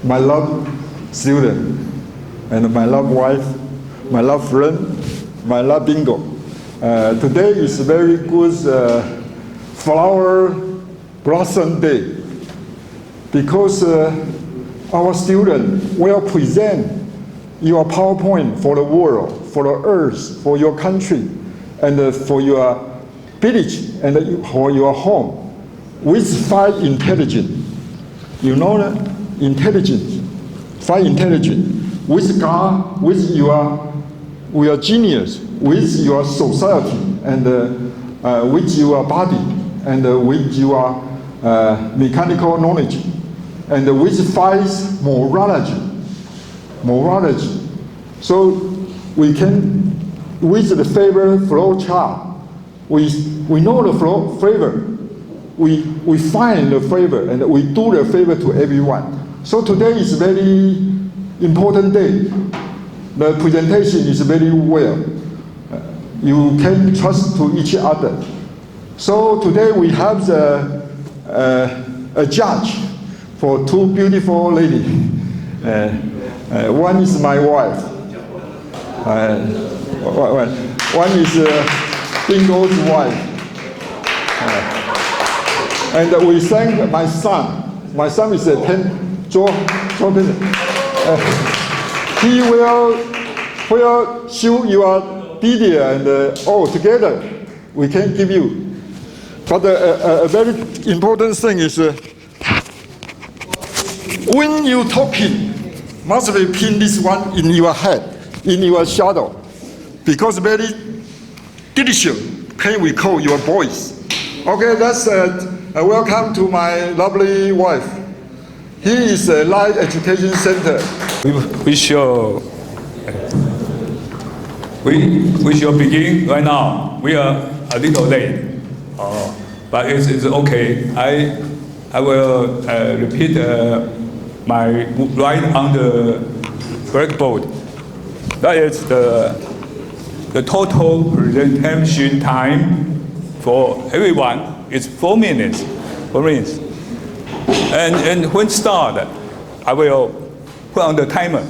my loved student, and my loved wife, my loved friend, my loved bingo. Today is a very good flower blossom day because our student will present your PowerPoint for the world, for the earth, for your country, and for your village, and for your home with 5 intelligence. You know that? Intelligence. 5 intelligence. With God, with your genius, with your society, and with your body, and with your mechanical knowledge, and with 5 morality. So we can, with the favor flow chart, we know the flow favor. We find the favor and we do the favor to everyone. So today is a very important day. The presentation is very well. You can trust to each other. So today we have a judge for 2 beautiful ladies. One is my wife. One is Bingo's wife. And we thank my son. My son is 10. He will show your detail and all together we can give you. But a very important thing is when you talking, must be pin this one in your head, in your shadow, because very delicious can recall your voice. Okay, that's welcome to my lovely wife. He is a Life Education Center. We shall begin right now. We are a little late, but it's okay. I will repeat my right on the blackboard. That is the total presentation time for everyone. It's 4 minutes. 4 minutes. And when start, I will put on the timer.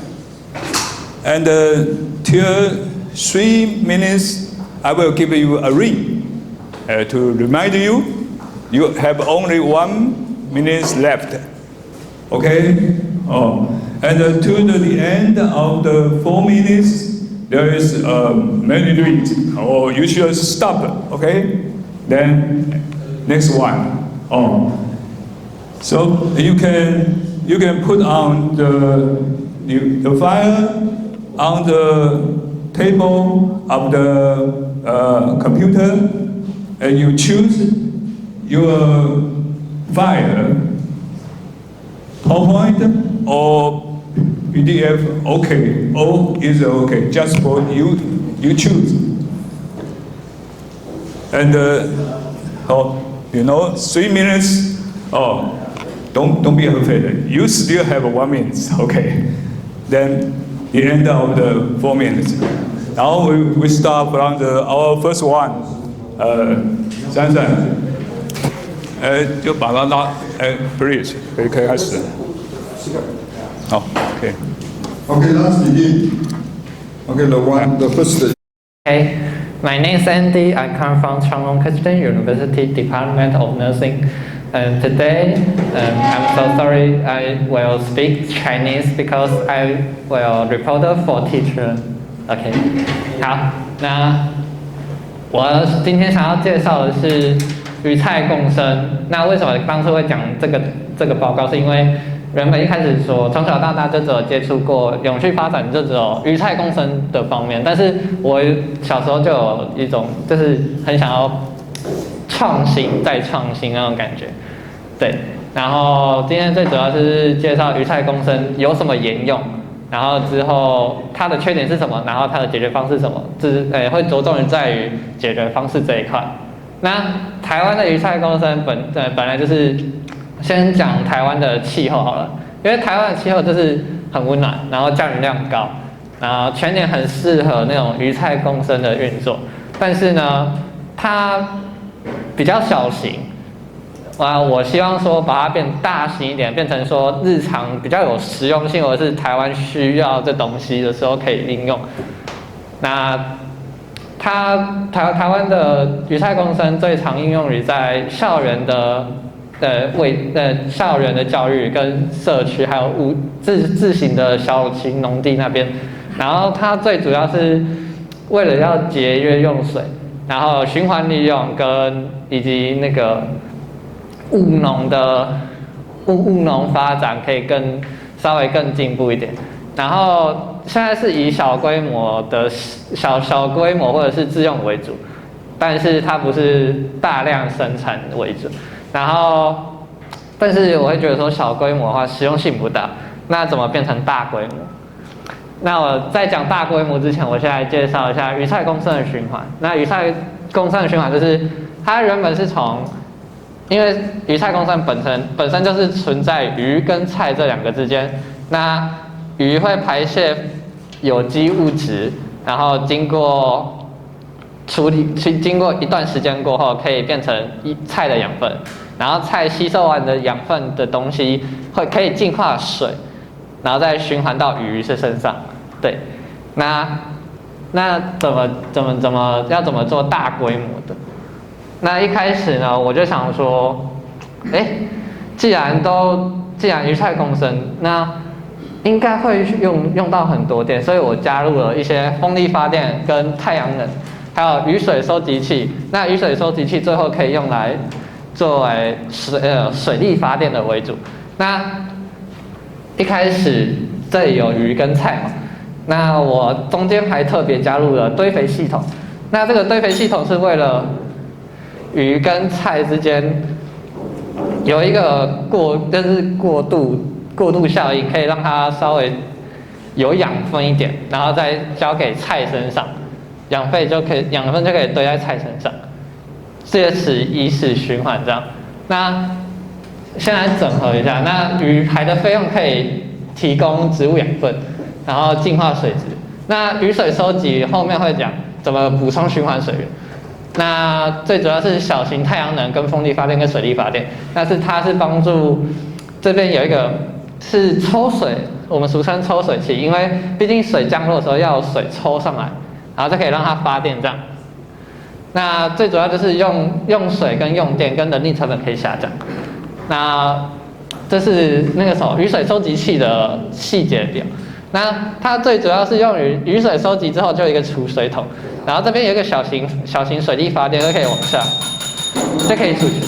And till 3 minutes, I will give you a ring to remind you you have only 1 minute left. Okay? And to the end of the 4 minutes, there is many rings, or you should stop. Okay? Then next one. So you can put on the file on the table of the computer, and you choose your file, PowerPoint or PDF. Okay, all is okay. Just for you choose. And 3 minutes. Don't be afraid. You still have 1 minute. Okay. Then the end of the 4 minutes. Now we start from our first one. 珊珊，就把它拉，please，可以开始。好 ，OK。Okay, let's begin. Okay, the first. Okay, my name is Andy. I come from長榮University Department of Nursing. And today, I'm so sorry I will speak Chinese because I will report for teacher. OK， 好，那我今天想要介绍的是鱼菜共生。那为什么当初会讲这个报告？是因为原本一开始说从小到大就只有接触过永续发展，就只有鱼菜共生的方面。但是我小时候就有一种就是很想要创新再创新那种感觉，对。然后今天最主要是介绍鱼菜共生有什么沿用，然后之后它的缺点是什么，然后它的解决方式是什么，会着重于在于解决方式这一块。那台湾的鱼菜共生本来就是先讲台湾的气候好了，因为台湾的气候就是很温暖，然后降雨量高，然后全年很适合那种鱼菜共生的运作。但是呢，它比较小型，我希望说把它变大型一点，变成说日常比较有实用性，或者是台湾需要这东西的时候可以应用。那台湾的鱼菜共生最常应用于在校园的校园的教育跟社区，还有自行的小型农地那边。然后它最主要是为了要节约用水，然后循环利用以及那个务农发展可以稍微更进步一点。然后现在是以小规模或者是自用为主，但是它不是大量生产为主。然后，但是我会觉得说小规模的话实用性不大，那怎么变成大规模？那我在讲大规模之前，我先来介绍一下鱼菜共生的循环。那鱼菜共生的循环就是它原本是因为鱼菜共生本身就是存在鱼跟菜这两个之间，那鱼会排泄有机物质，然后经过一段时间过后，可以变成菜的养分，然后菜吸收完的养分的东西可以净化水，然后再循环到鱼的身上。对，那要怎么做大规模的？那一开始呢，我就想说，既然鱼菜共生，那应该会用到很多电，所以我加入了一些风力发电跟太阳能，还有雨水收集器。那雨水收集器最后可以用来作为水力发电的为主。那一开始这里有鱼跟菜嘛，那我中间还特别加入了堆肥系统。那这个堆肥系统是为了鱼跟菜之间有一个过渡效应，可以让它稍微有养分一点，然后再交给菜身上，养分就可以堆在菜身上，以此循环这样。那先来整合一下，那鱼排的费用可以提供植物养分，然后净化水质。那雨水收集后面会讲怎么补充循环水源。那最主要是小型太阳能跟风力发电跟水力发电，它是帮助这边有一个是抽水，我们俗称抽水器，因为毕竟水降落的时候要有水抽上来，然后再可以让它发电这样。那最主要就是用水跟用电跟人力成本可以下降。那这是那个雨水收集器的细节表。那它最主要是用于雨水收集之后就有一个储水桶，然后这边有一个小型水力发电，就可以往下，就可以储水。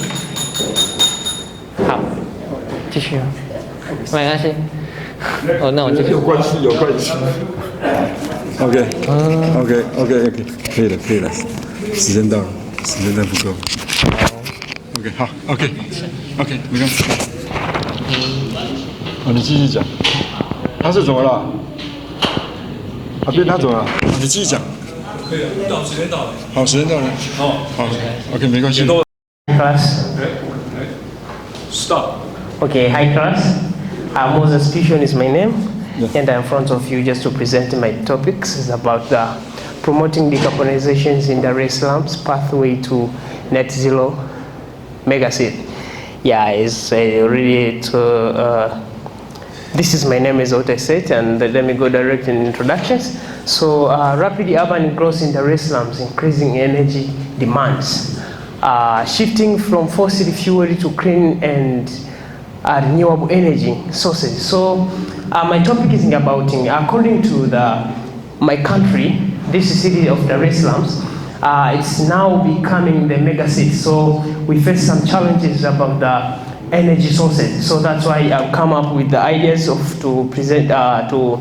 好，继续啊，没关系。那我继续。有关系。OK， 可以了，时间到了，时间再不够。OK， 好 ，OK， 没关系。你继续讲。他是怎么了？他怎么了？你继续讲。可以了，时间到了。好，时间到了。好 ，OK， 没关系。Class. Stop. Okay, hi class. Moses Pishon is my name, and I'm in front of you just to present my topics. It's about promoting decarbonizations in Dar es Salaam's pathway to net zero megacity. Yeah, it's really this is my name, is what I said, and let me go direct in introductions. So, rapid urban growth in Dar es Salaam is increasing energy demands, shifting from fossil fuel to clean and renewable energy sources. So, my topic is about, according to my country, this city of Dar es Salaam, it's now becoming the mega city. So, we face some challenges about the energy sources. So that's why I've come up with the ideas to present to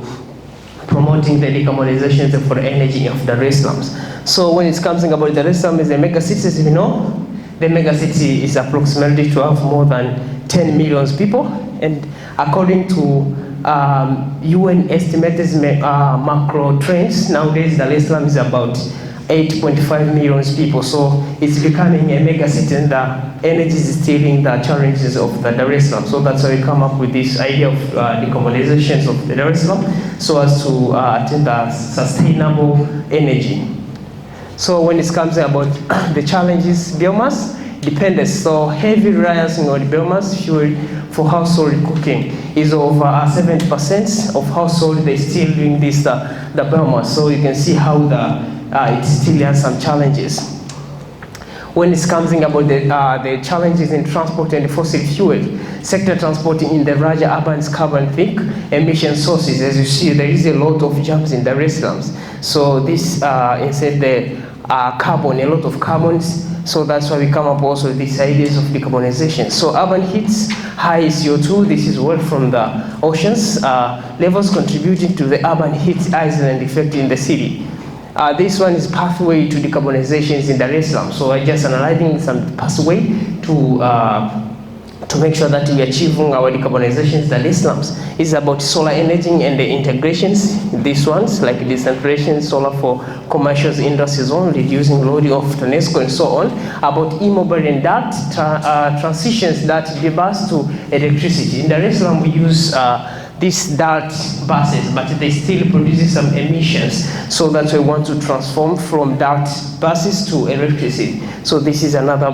promoting the decarbonization for energy of the Dar es Salaam. So when it comes about Dar es Salaam as a mega city, as you know, the mega city is approximately to have more than 10 million people, and according to UN estimated macro trends, nowadays Dar es Salaam is about 8.5 million people, so it's becoming a mega city, and the energy is stealing the challenges of the Dar es Salaam. So that's why we come up with this idea of decarbonization of the Dar es Salaam, so as to attain the sustainable energy. So when it comes about the challenges, biomass dependence. So heavy reliance on the biomass fuel for household cooking is over 70% of household they still doing this the biomass. So you can see how it still has some challenges. When it comes about the challenges in transport and fossil fuel sector, transporting in the larger urban carbon thick emission sources, as you see, there is a lot of jumps in the wastelands. So this instead the carbon, a lot of carbons. So that's why we come up also with these ideas of decarbonization. So urban heats, high CO2, this is well from the oceans, levels contributing to the urban heat island effect in the city. This one is pathway to decarbonizations in Dar es Salaam. So I just analyzing some pathway to make sure that we achieve our decarbonizations in Dar es Salaam. It's about solar energy and the integrations. These ones like decentralization, solar for commercial industries on, reducing loading of TANESCO and so on. About e-mobile and that transitions that the bus to electricity. In Dar es Salaam we use these DART buses, but they still produce some emissions. So that's why we want to transform from DART buses to electricity. So this is another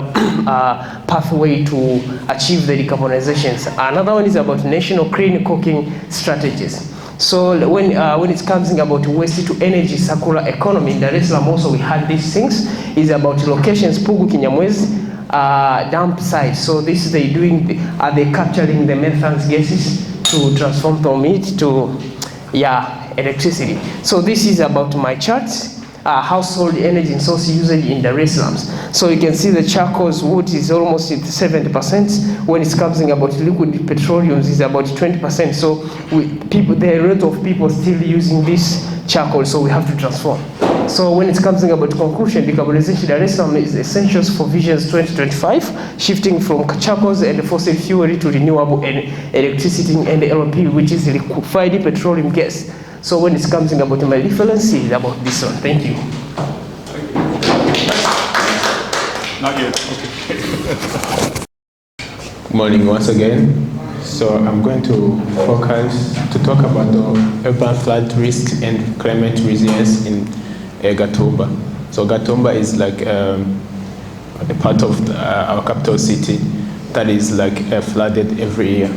pathway to achieve the decarbonizations. Another one is about national clean cooking strategies. So when it comes about waste to energy circular economy, in Dar es Salaam also we had these things. Is about locations, Pugu Kinyamwezi, dump site. So this is they doing, they capturing the methane gases to transform from it to electricity. So this is about my charts. Household energy and source usage in Dar es Salaam. So you can see the charcoal's wood is almost at 70%. When it comes about liquid petroleum, is about 20%. So there are a lot of people still using this charcoal, so we have to transform. So when it comes about conclusion, decarbonization Dar es Salaam is essentials for Visions 2025, shifting from charcoals and fossil fuel to renewable electricity and LP, which is liquefied petroleum gas. So when it comes about my reference, is about this one. Thank you. Not yet. Okay. Good morning once again. So I'm going to focus to talk about the urban flood risk and climate resilience in Gatumba. So Gatumba is like a part of our capital city that is like flooded every year.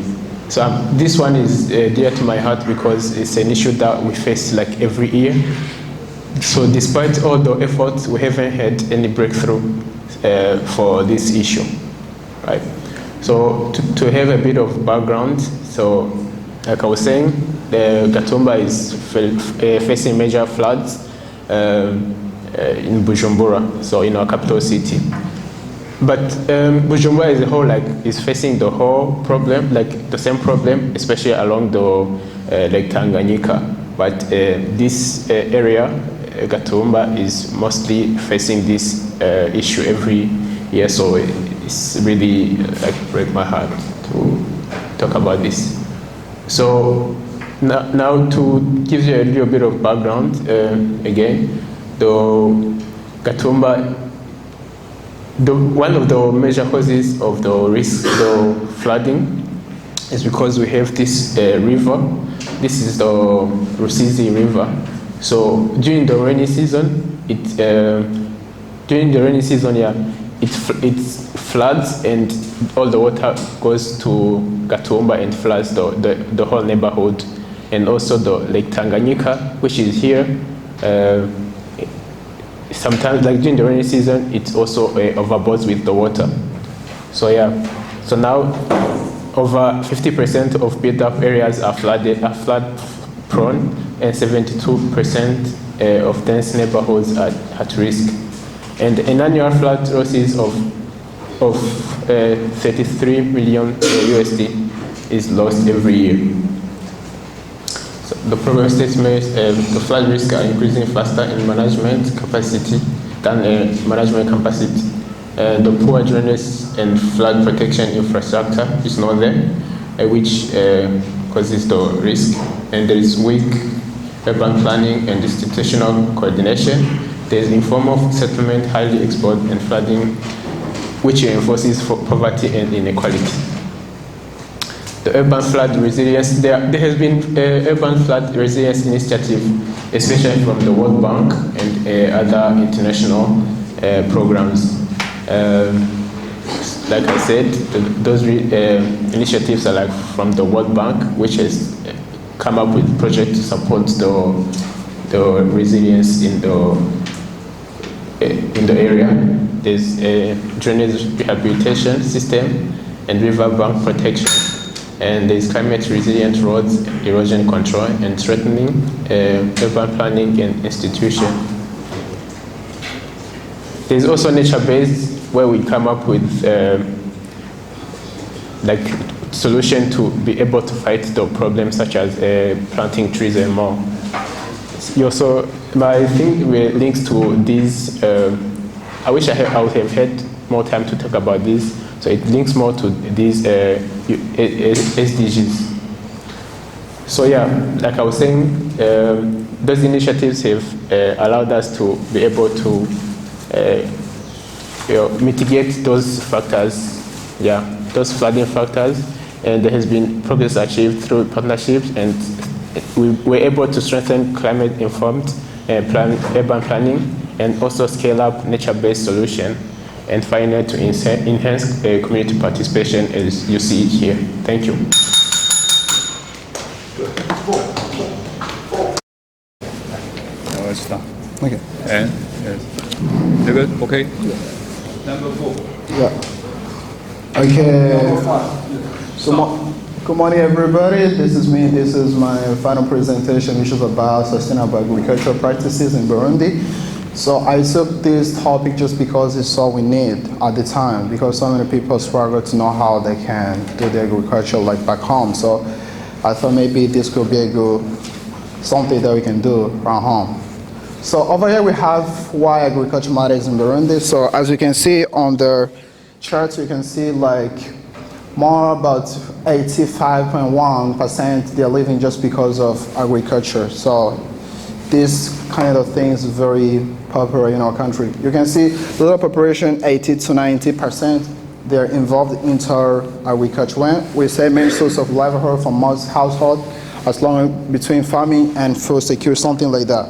So this one is dear to my heart because it's an issue that we face like every year. So despite all the efforts, we haven't had any breakthrough for this issue, right? So to have a bit of background, so like I was saying, the Gatumba is facing major floods in Bujumbura, so in our capital city. But Bujumbura as a whole is facing the whole problem, like the same problem, especially along the Lake Tanganyika. But this area, Gatumba, is mostly facing this issue every year. So it's really break my heart to talk about this. So now to give you a little bit of background, again, the Gatumba, one of the major causes of the risk of flooding is because we have this river. This is the Rusizi River. So during the rainy season, it floods and all the water goes to Gatumba and floods the whole neighborhood, and also the Lake Tanganyika, which is here. Sometimes, like during the rainy season, it also overboards with the water. So so now over 50% of built-up areas are flood-prone, and 72% of dense neighborhoods are at risk. And an annual flood losses of 33 million USD is lost every year. So the problem statement, the flood risks are increasing faster in management capacity than management capacity. The poor drainage and flood protection infrastructure is not there, which causes the risk. And there is weak urban planning and institutional coordination. There is informal settlement, highly exposed, and flooding, which reinforces poverty and inequality. The urban flood resilience, there has been urban flood resilience initiative, especially from the World Bank and other international programs. like I said, those initiatives are like from the World Bank, which has come up with projects to support the resilience in the area. There's a drainage rehabilitation system and river bank protection. And there's climate resilient roads, erosion control, and strengthening urban planning and institution. There's also nature-based, where we come up with like solution to be able to fight the problems such as planting trees and more. My thing links to these. I wish I would have had more time to talk about this. So it links more to these SDGs. So yeah, like I was saying, those initiatives have allowed us to be able to mitigate those factors, those flooding factors, and there has been progress achieved through partnerships, and we were able to strengthen climate-informed urban planning and also scale up nature-based solution. And finally, to enhance community participation, as you see it here. Thank you. Now it's done. Okay. And yes. You good? Okay. Number 4. Yeah. Okay. Good morning, everybody. This is me. This is my final presentation, which is about sustainable agricultural practices in Burundi. So I took this topic just because it's all we need at the time, because so many people struggle to know how they can do the agriculture like back home. So I thought maybe this could be a good something that we can do around home. So over here we have why agriculture matters in Burundi. So as you can see on the chart, you can see like more about 85.1% they're living just because of agriculture. So this kind of thing is very popular in our country. You can see the rural population, 80 to 90%, they're involved into agriculture. When we say main source of livelihood for most households, as long as between farming and food security, something like that.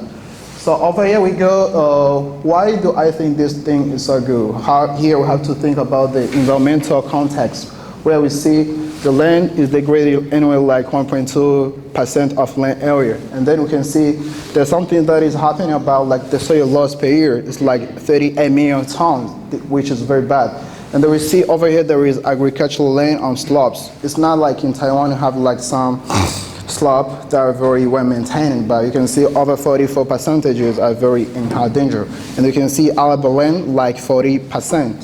So over here we go, why do I think this thing is so good? Here we have to think about the environmental context, where we see the land is degraded anywhere like 1.2% of land area. And then we can see there's something that is happening about like the soil loss per year. It's like 38 million tons, which is very bad. And then we see over here there is agricultural land on slopes. It's not like in Taiwan you have like some slopes that are very well maintained, but you can see over 44% are very in high danger. And you can see arable land like 40%.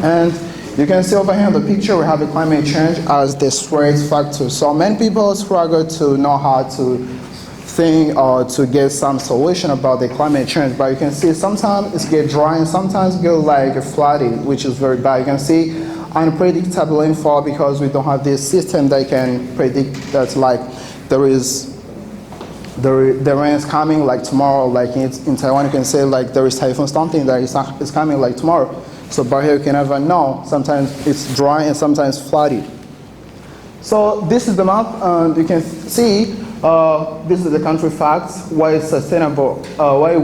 And you can see over here in the picture we have the climate change as the threat factor. So many people struggle to know how to think or to get some solution about the climate change, but you can see sometimes it gets dry and sometimes it goes like flooding, which is very bad. You can see unpredictable rainfall because we don't have this system that can predict that like the rain is coming like tomorrow. Like in Taiwan you can say like there is typhoon something that is coming like tomorrow. So by here you can never know. Sometimes it's dry and sometimes flooded. So this is the map, and you can see this is the country facts. Why it's sustainable? Why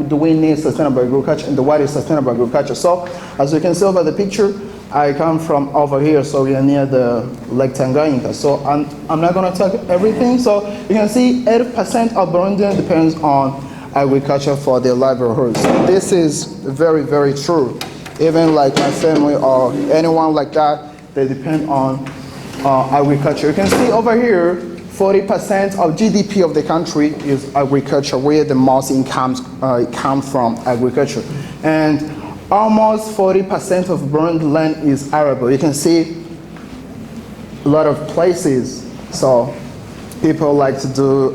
do we need sustainable agriculture, and what is sustainable agriculture? So as you can see over the picture, I come from over here, so we are near the Lake Tanganyika. So I'm not going to talk everything. So you can see 80% of Burundian depends on agriculture for their livelihoods. So this is very, very true. Even like my family or anyone like that, they depend on agriculture. You can see over here, 40% of GDP of the country is agriculture, where the most incomes come from agriculture. And almost 40% of Burundi land is arable. You can see a lot of places. So people like to do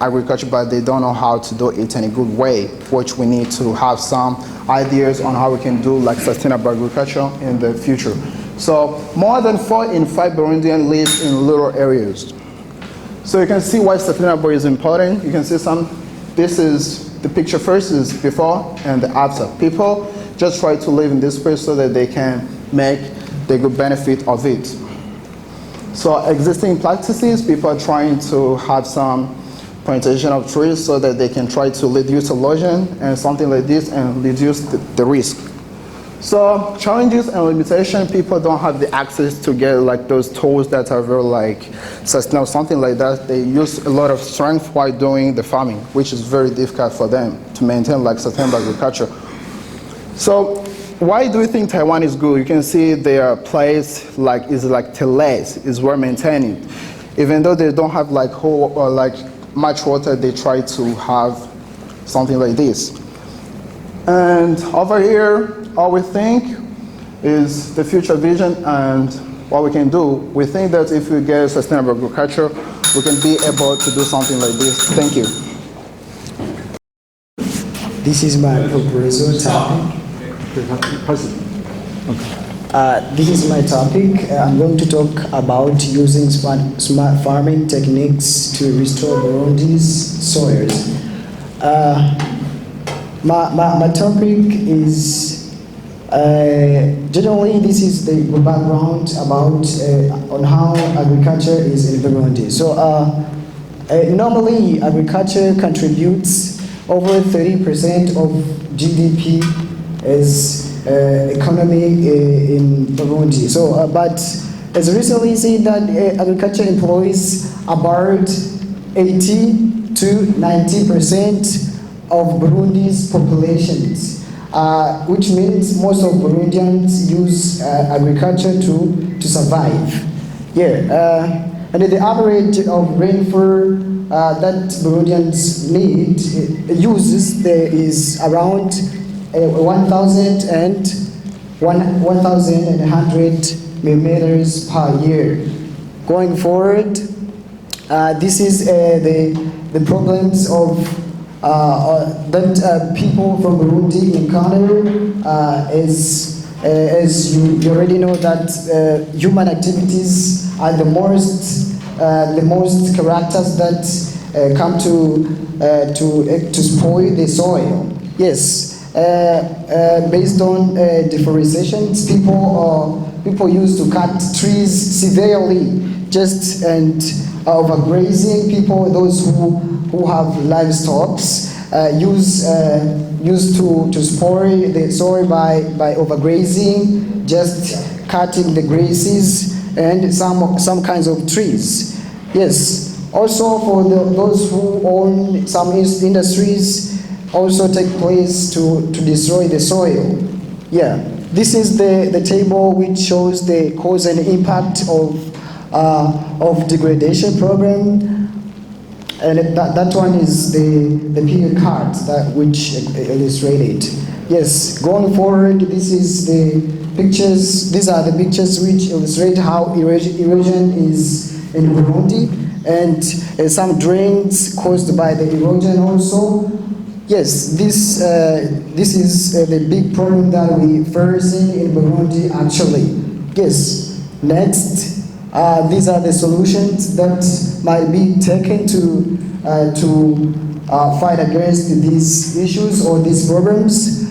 agriculture, but they don't know how to do it in a good way, which we need to have some ideas on how we can do like sustainable agriculture in the future. So more than 4 in 5 Burundians live in rural areas. So you can see why sustainable is important. You can see this is the picture first is before and the after. People just try to live in this place so that they can make the good benefit of it. So existing practices, people are trying to have some plantation of trees so that they can try to reduce erosion and something like this and reduce the risk. So challenges and limitations, people don't have the access to get like those tools that are very like sustainable, something like that. They use a lot of strength while doing the farming, which is very difficult for them to maintain like sustainable agriculture. So why do you think Taiwan is good? You can see their place like is like terrace, is well maintained. Even though they don't have like whole or like much water, they try to have something like this. And over here, all we think is the future vision and what we can do. We think that if we get sustainable agriculture, we can be able to do something like this. Thank you. This is my proposal topic. This is my topic. I'm going to talk about using smart farming techniques to restore Burundi's soils. My topic is generally this is the background about on how agriculture is in Burundi. So normally agriculture contributes over 30% of GDP as economy in Burundi. So but as recently said that agriculture employs about 80 to 90% of Burundi's populations, which means most of Burundians use agriculture to survive. Yeah, and the average of rainfall that Burundians uses there is around 1,100 millimeters per year. Going forward, this is the problems of that people from Burundi encounter as you already know that human activities are the most characters that come to spoil the soil. Yes, based on deforestation, people used to cut trees severely, just and overgrazing. People, those who have livestock, used to spoil the soil by overgrazing, just cutting the grasses and some kinds of trees. Yes, also for those who own some industries also take place to destroy the soil. Yeah, this is the table which shows the cause and impact of degradation problem. And that one is the period card that which illustrated. Yes, going forward, this is the pictures. These are the pictures which illustrate how erosion is in Burundi, and some drains caused by the erosion also. Yes, this is the big problem that we first see in Burundi actually. Yes, next. These are the solutions that might be taken to fight against these issues or these problems.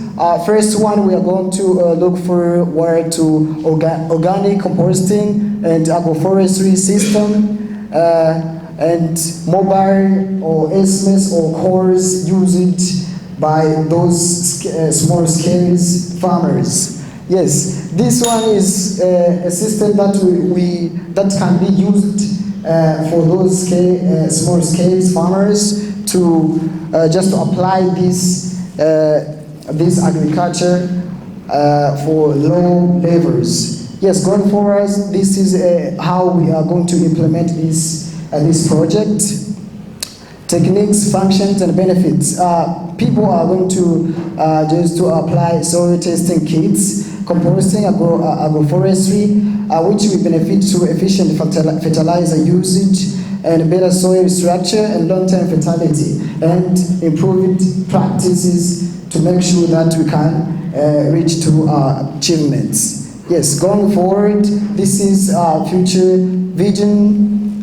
First one, we are going to look for where to organic composting and agroforestry system and mobile or SMS or cores used by those small-scale farmers. Yes, this one is a system that that can be used for those small-scale farmers to just to apply this agriculture for low levels. Yes, going forward, this is how we are going to implement this project. Techniques, functions, and benefits. People are going to just to apply soil testing kits, composting, agroforestry, which will benefit through efficient fertilizer usage and better soil structure and long-term fertility, and improved practices to make sure that we can reach to our achievements. Yes, going forward, this is our future vision,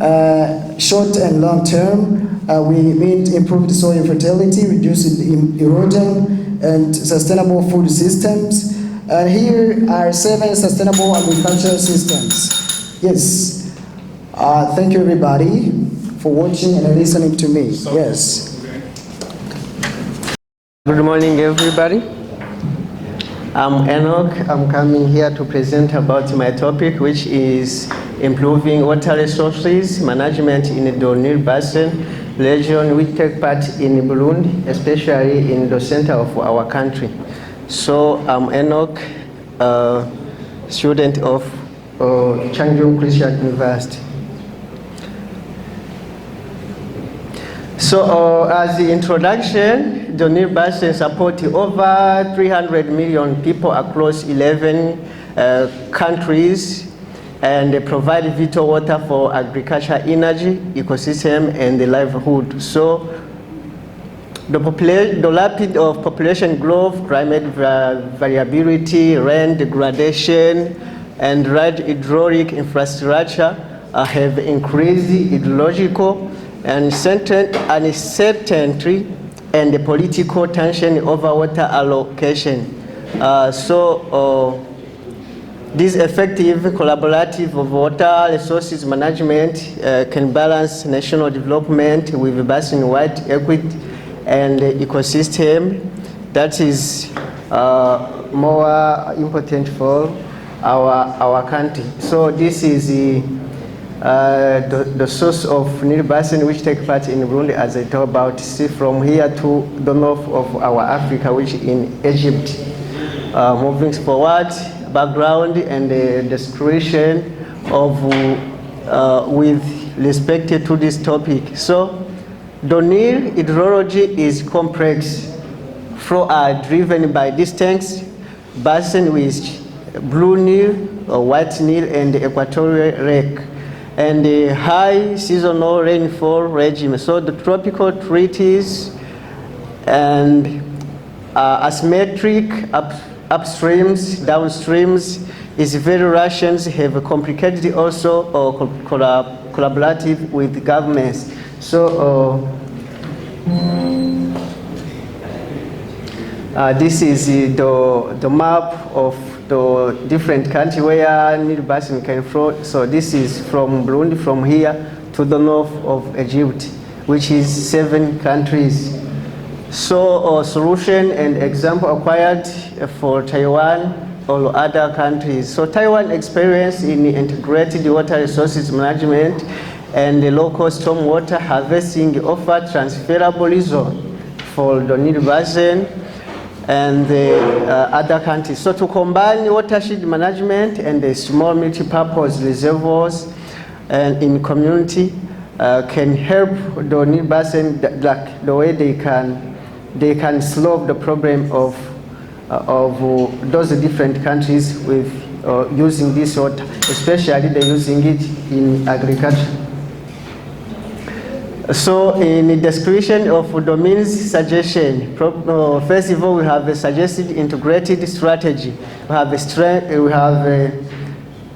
short and long term. We mean improved soil fertility, reducing erosion, and sustainable food systems. And here are 7 sustainable agricultural systems. Yes. Thank you, everybody, for watching and listening to me. Yes. Good morning, everybody. I'm Enoch. I'm coming here to present about my topic, which is improving water resources management in the Nile Basin region, which take part in Burundi, especially in the center of our country. So I'm Enoch, student of Changchun Christian University. So as the introduction, the Nile Basin supports over 300 million people across 11 countries, and they provide vital water for agriculture, energy, ecosystem, and the livelihood. So the rapid of population growth, climate variability, rain degradation, and hydraulic infrastructure have increased hydrological uncertainty and the political tension over water allocation. This effective collaborative of water resources management can balance national development with basin-wide equity and ecosystem. That is more important for our country. So this is the source of Nile Basin, which take part in Burundi, as I talk about. See, from here to the north of our Africa, which in Egypt. Moving forward, background and the description of with respect to this topic. So, the Nile hydrology is complex. Flows are driven by distinct basins with Blue Nile, White Nile, and the Equatorial Lake, and the high seasonal rainfall regime. So the tropical treaties and asymmetric upstreams, downstreams is very rations have complicated also collaborative with governments. So this is the map of the different countries where Nile Basin can flow. So this is from Burundi, from here to the north of Egypt, which is 7 countries. So solution and example acquired for Taiwan or other countries. So Taiwan experience in integrated water resources management and the local stormwater harvesting offer transferable resource for the Nile Basin and the other countries. So to combine watershed management and the small multi-purpose reservoirs and in community can help the Nile Basin the way they can solve the problem of those different countries with using this water, especially they're using it in agriculture. So in the description of the means suggestion, first of all, we have a suggested integrated strategy. We have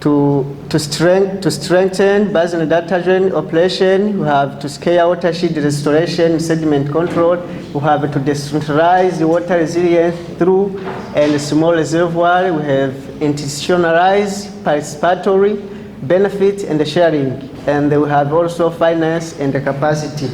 to strengthen basin data operation. We have to scale watershed restoration, sediment control. We have to decentralize the water resilience through and small reservoir. We have institutionalized participatory benefit and sharing. And we have also finance and the capacity.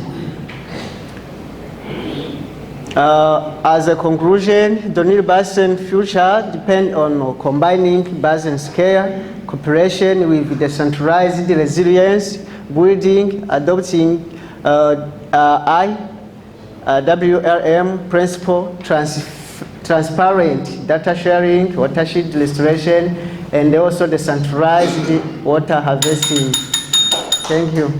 As a conclusion, the Nile Basin future depends on combining basin scale, cooperation with decentralized resilience, building, adopting WRM principle, transparent data sharing, watershed restoration, and also decentralized water harvesting. Thank you.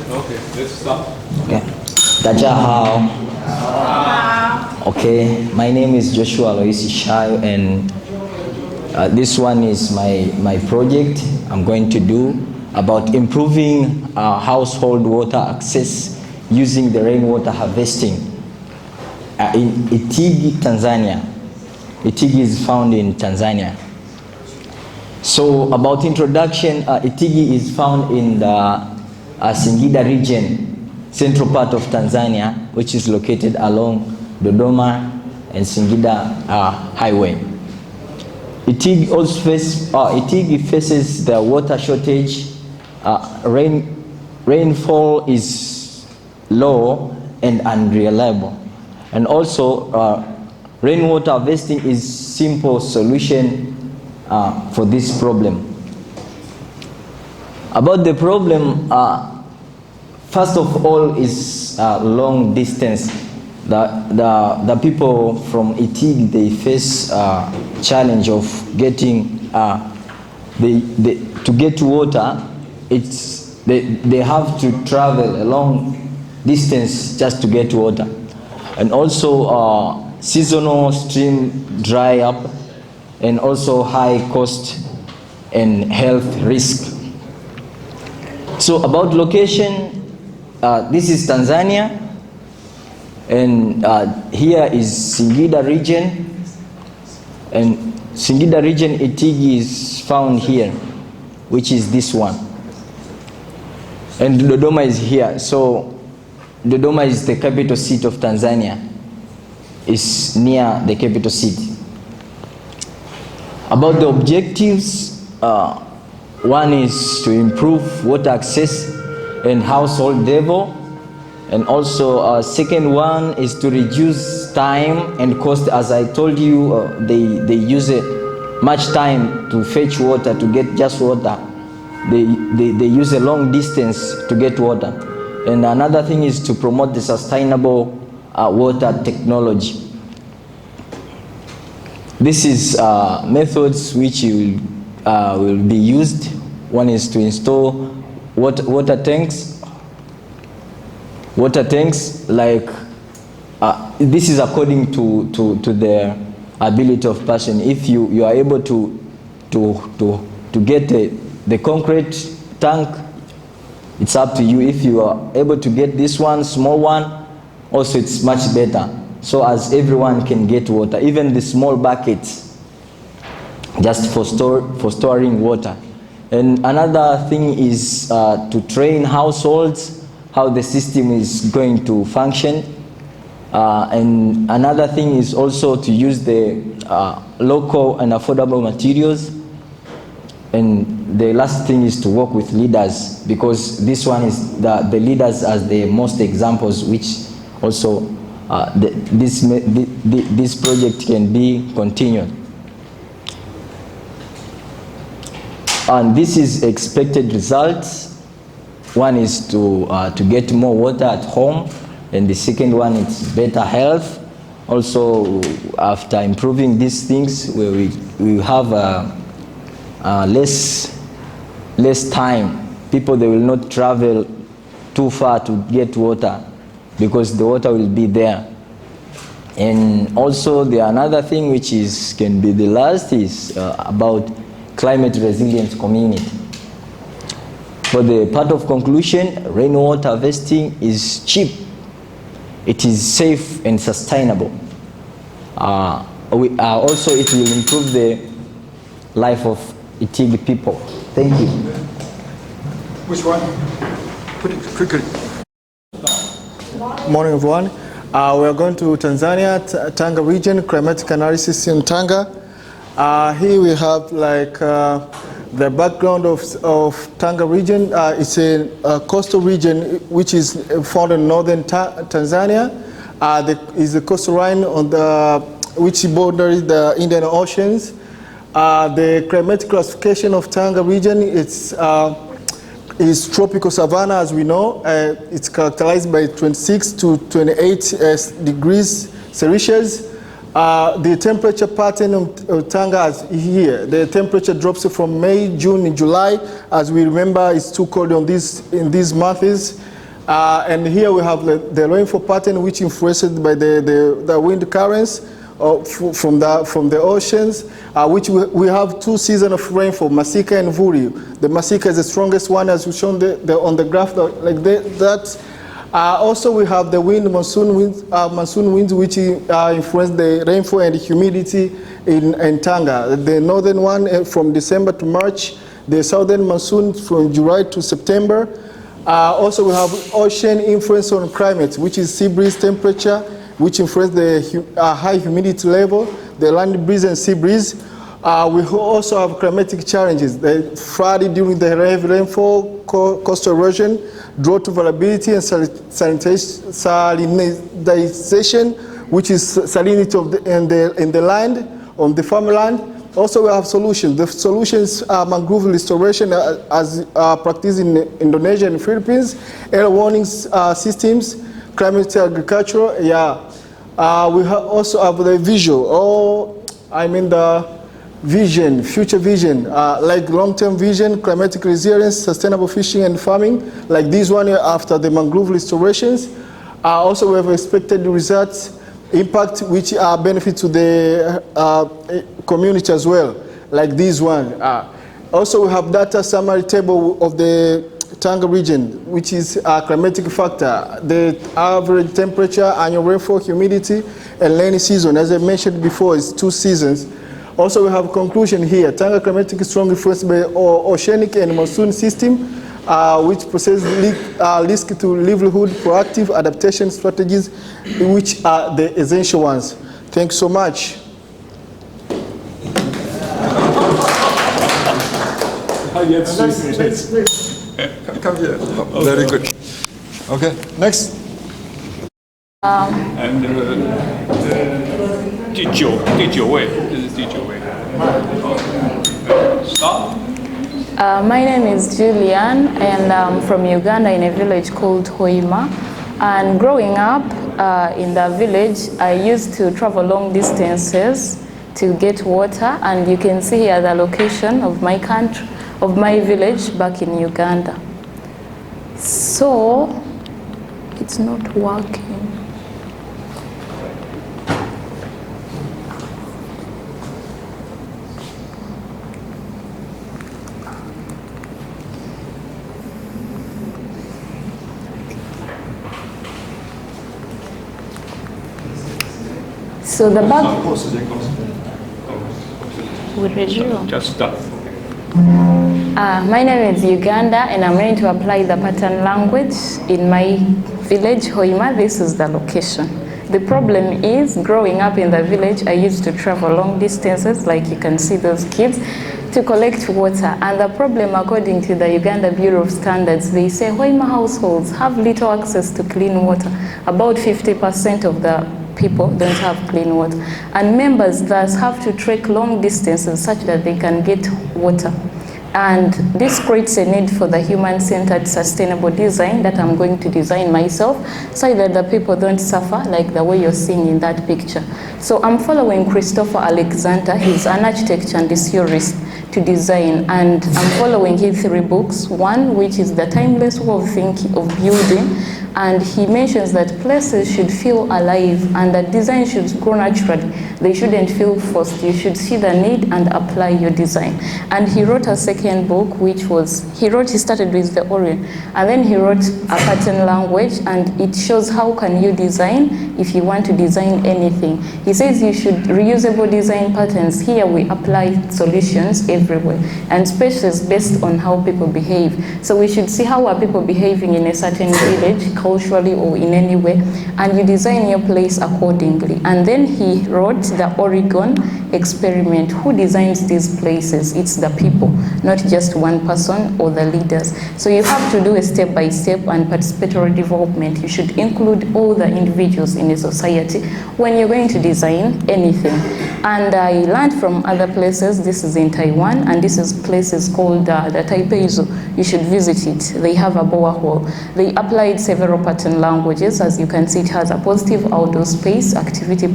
Okay, let's start. Okay. 大家好. Okay, my name is Joshua Loisi Shayo, and this one is my project I'm going to do about improving household water access using the rainwater harvesting in Itigi, Tanzania. Itigi is found in Tanzania. So about introduction, Itigi is found in the Singida region, central part of Tanzania, which is located along Dodoma and Singida highway. Itigi also faces the water shortage. Rainfall is low and unreliable. And also, rainwater harvesting is simple solution for this problem. About the problem, first of all is long distance. The people from Itigi, they face challenge of getting to get water. They have to travel a long distance just to get water, and also seasonal stream dry up, and also high cost and health risk. So about location, this is Tanzania, and here is Singida region, and Singida region Itigi is found here, which is this one, and Dodoma is here. So Dodoma is the capital city of Tanzania, is near the capital city. About the objectives, one is to improve water access and household level, and also second one is to reduce time and cost. As I told you, they use much time to fetch water, to get just water. They use a long distance to get water. And another thing is to promote the sustainable water technology. This is methods which will be used. One is to install water tanks. Water tanks, like this is according to the ability of person. If you are able to get the concrete tank, it's up to you. If you are able to get this one, small one, also it's much better. So as everyone can get water, even the small buckets, just for storing water. And another thing is to train households how the system is going to function. And another thing is also to use the local and affordable materials. And the last thing is to work with leaders, because this one is the leaders as the most examples, which also this project can be continued. And this is expected results. One is to get more water at home, and the second one is better health. Also, after improving these things, we have less time. People, they will not travel too far to get water, because the water will be there. And also, another thing which can be the last is about climate resilient community. For the part of conclusion, rainwater harvesting is cheap, it is safe and sustainable. Also, it will improve the life of Itigi people. Thank you. Which one? Put it quickly. Morning, everyone. We are going to Tanzania, Tanga region, climatic analysis in Tanga. Here we have like the background of Tanga region. It's a coastal region which is found in northern Tanzania. Is the coastal line on which borders the Indian Oceans. The climatic classification of Tanga region is tropical savanna, as we know. It's characterized by 26 to 28 degrees Celsius. The temperature pattern of Tanga is here. The temperature drops from May, June, and July. As we remember, it's too cold in these months. And here we have the rainfall pattern, which influenced by the wind currents from the oceans, which we have two seasons of rainfall, Masika and Vuli. The Masika is the strongest one, as we shown on the graph like that. Also, we have the monsoon winds, which influence the rainfall and humidity in Tanga. The northern one from December to March, the southern monsoon from July to September. Also, we have ocean influence on climate, which is sea breeze temperature, which influence the high humidity level, the land breeze and sea breeze. We also have climatic challenges, the flooding during the heavy rainfall, coastal erosion, drought vulnerability, and salinization, which is salinity in the land, on the farmland. Also, we have solutions. The solutions are mangrove restoration as practiced in Indonesia and Philippines, air warning systems, climate agriculture. Yeah, we also have the visual, the vision, future vision, like long-term vision, climatic resilience, sustainable fishing and farming, like this one after the mangrove restorations. Also, we have expected results, impact which are benefit to the community as well, like this one. Also, we have data summary table of the Tanga region, which is a climatic factor, the average temperature, annual rainfall, humidity, and rainy season. As I mentioned before, it's 2 seasons. Also, we have conclusion here. Tanga climatic is strongly influenced by oceanic and monsoon system, which poses risk to livelihood, proactive adaptation strategies, which are the essential ones. Thanks so much. Next. Come here. Oh, very good. Okay, next. And 第九位，这是第9位。Stop. My name is Julian, and I'm from Uganda in a village called Hoima. And growing up in the village, I used to travel long distances to get water. And you can see here the location of my country, of my village back in Uganda. So it's not working. So the back. Just stop. My name is Uganda, and I'm going to apply the pattern language in my village, Hoima. This is the location. The problem is, growing up in the village, I used to travel long distances, like you can see those kids, to collect water. And the problem, according to the Uganda Bureau of Standards, they say Hoima households have little access to clean water. About 50% of the people don't have clean water. And members thus have to trek long distances such that they can get water. And this creates a need for the human-centered sustainable design that I'm going to design myself so that the people don't suffer like the way you're seeing in that picture. So I'm following Christopher Alexander. He's an architect and a theorist to design, and I'm following his 3 books. One, which is The Timeless Way of Thinking of Building, and he mentions that places should feel alive and that design should grow naturally. They shouldn't feel forced. You should see the need and apply your design. And he wrote a second book, which was, he started with the Orion, and then he wrote a pattern language, and it shows how can you design if you want to design anything. He says you should reusable design patterns. Here we apply solutions everywhere, and spaces based on how people behave. So we should see how are people behaving in a certain village, culturally or in any way, and you design your place accordingly. And then he wrote the Oregon experiment. Who designs these places? It's the people, not just one person or the leaders. So you have to do a step-by-step and participatory development. You should include all the individuals in a society when you're going to design anything. And I learned from other places. This is in Taiwan, and this is places called the Taipei Zoo. You should visit it. They have a boa hole. They applied several pattern languages. As you can see, it has a positive outdoor space, activity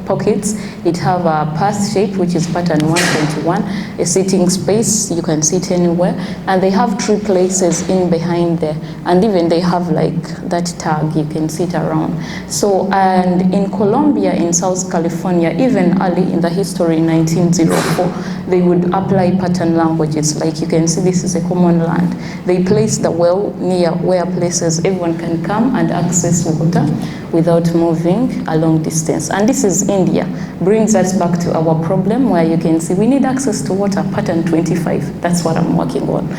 pockets. It have a path shape, which is pattern 121, a sitting space, you can sit anywhere, and they have 3 places in behind there, and even they have like that tag, you can sit around. So, and in Colombia, in South California, even early in the history, in 1904, they would apply pattern languages. Like you can see, this is a common land. They place the well near where places everyone can come and access water without moving a long distance. And this is India. Brings us back to our problem where you can see we need access to water, pattern 25. That's what I'm working on.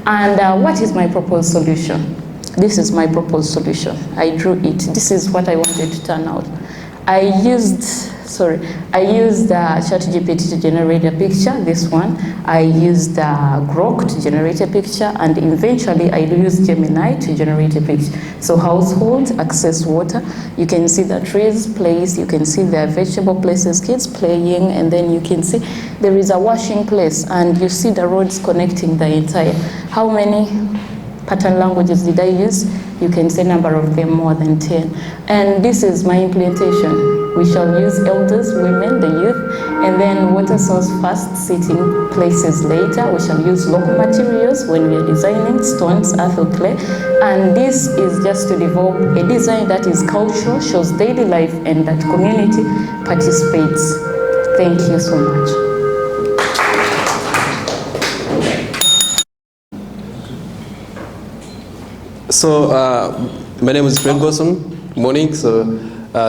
And what is my proposed solution? This is my proposed solution. I drew it. This is what I wanted to turn out. I used ChatGPT to generate a picture, this one. I used Grok to generate a picture, and eventually I used Gemini to generate a picture. So households access water. You can see the trees placed, you can see the vegetable places, kids playing, and then you can see there is a washing place, and you see the roads connecting the entire. How many pattern languages did I use? You can say number of them, more than 10. And this is my implementation. We shall use elders, women, the youth, and then water source first, sitting places later. We shall use local materials when we are designing, stones, earth or clay. And this is just to develop a design that is cultural, shows daily life, and that community participates. Thank you so much. So, my name is Frank Gosson. Morning. So,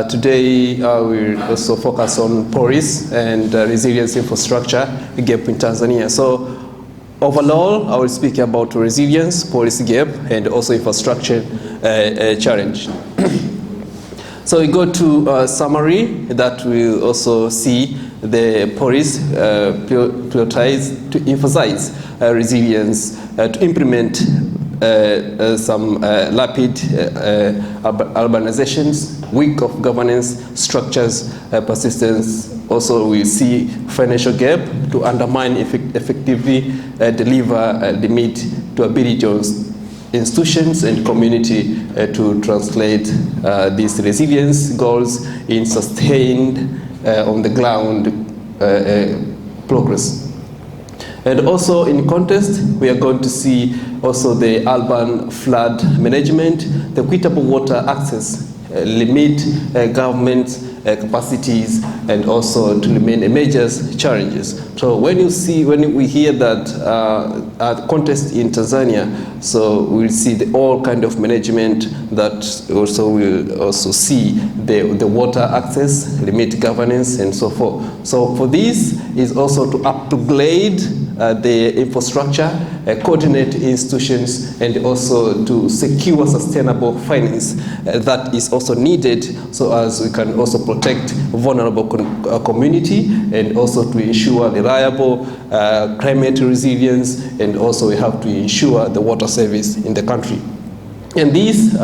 today we'll also focus on police and resilience infrastructure gap in Tanzania. So, overall, I will speak about resilience, policy gap, and also infrastructure challenge. So, we go to a summary that will also see the police prioritize to emphasize resilience, to implement some rapid urbanizations, weak of governance structures, persistence. Also, we see financial gap to undermine effectively deliver the meet to ability of institutions and community to translate these resilience goals in sustained on the ground progress. And also in context, we are going to see also the urban flood management, the equitable water access, limit government capacities, and also to remain major challenges. So when we hear that context in Tanzania, so we'll see all kind of management that also will also see the water access, limit governance, and so forth. So for this is also to upgrade the infrastructure, coordinate institutions, and also to secure sustainable finance that is also needed, so as we can also protect vulnerable community, and also to ensure reliable climate resilience, and also we have to ensure the water service in the country. And this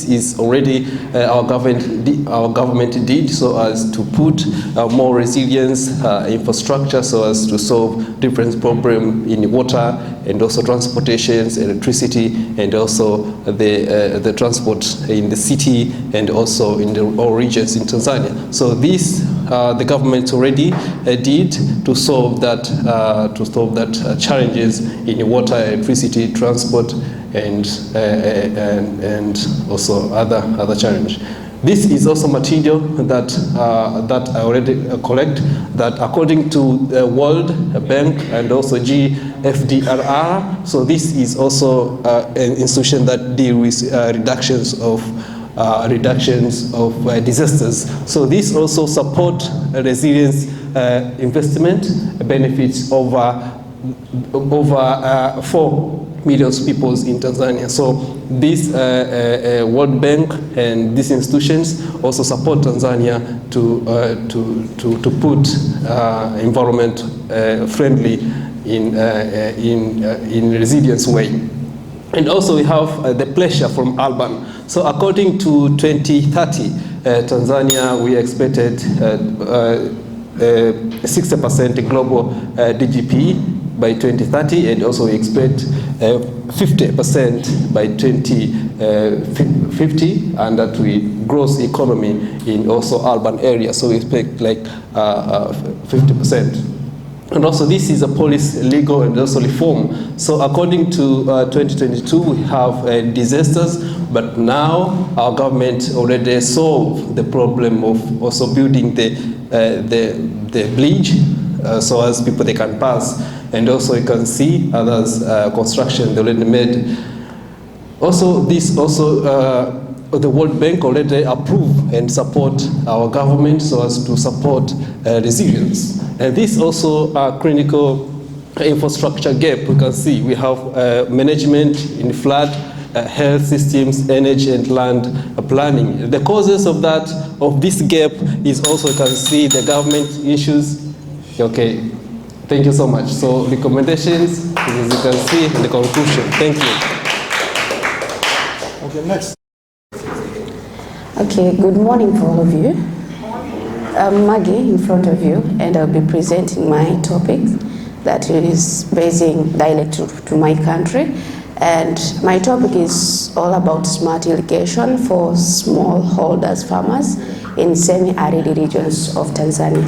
is already our government did, so as to put more resilience infrastructure, so as to solve different problems in water, and also transportations, electricity, and also the transport in the city, and also in all regions in Tanzania. So this the government already did to solve that challenges in water, electricity, transport, and also other challenge. This is also material that I already collect, that according to the World Bank and also GFDRR, so this is also an institution that deals with reductions of disasters. So this also support resilience investment benefits over 4 million people in Tanzania. So this World Bank and these institutions also support Tanzania to put environment friendly in resilience way. And also we have the pressure from urban. So according to 2030, Tanzania, we expected 60% global GDP by 2030, and also we expect 50% by 2050, and that we gross economy in also urban areas. So we expect like 50%. And also this is a policy, legal, and also reform. So according to 2022, we have disasters, but now our government already solved the problem of also building the bridge, so as people they can pass. And also you can see others construction they already made. Also this the World Bank already approved and support our government, so as to support resilience. And this also a critical infrastructure gap. We can see we have management in flood health systems, energy and land planning. The causes of this gap is also, you can see the government issues. Okay, thank you so much. So recommendations, as you can see in the conclusion. Thank you. Okay, next. Okay, good morning for all of you. I'm Maggie in front of you, and I'll be presenting my topic that is basing dialect to my country. And my topic is all about smart irrigation for smallholders farmers in semi-arid regions of Tanzania.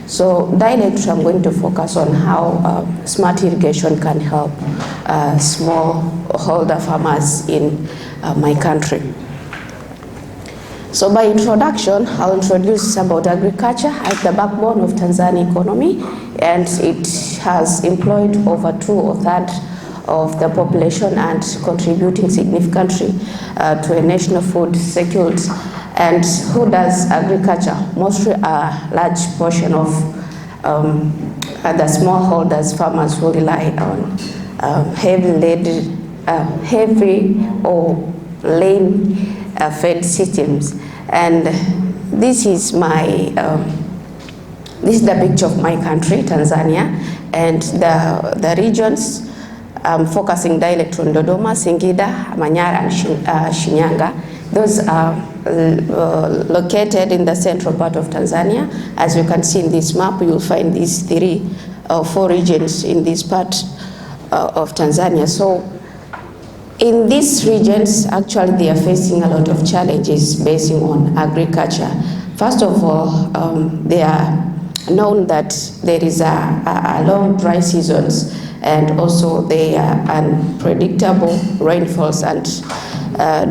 So dialect, I'm going to focus on how smart irrigation can help smallholder farmers in my country. So by introduction, I'll introduce about agriculture as the backbone of Tanzania economy, and it has employed over 2/3 of the population and contributing significantly to a national food security. And who does agriculture? Mostly a large portion of the smallholders farmers who rely on heavy or rain-fed systems. And this is this is the picture of my country, Tanzania, and the regions. I'm focusing dialect on Dodoma, Singida, Manyara, and Shinyanga. Those are located in the central part of Tanzania. As you can see in this map, you'll find these 3 or 4 regions in this part of Tanzania. So in these regions, actually, they are facing a lot of challenges based on agriculture. First of all, they are known that there is a long dry seasons, and also they are unpredictable rainfalls and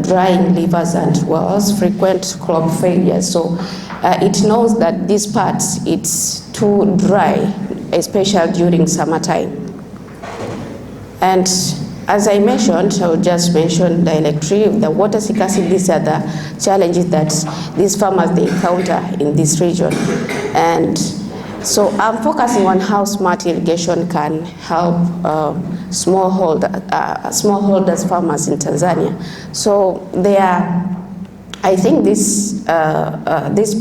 drying rivers and wells, frequent crop failures. So it knows that these parts, it's too dry, especially during summertime. And as I mentioned, I will just mention the electricity, the water scarcity. These are the challenges that these farmers they encounter in this region. And so I'm focusing on how smart irrigation can help smallholders farmers in Tanzania. So I think this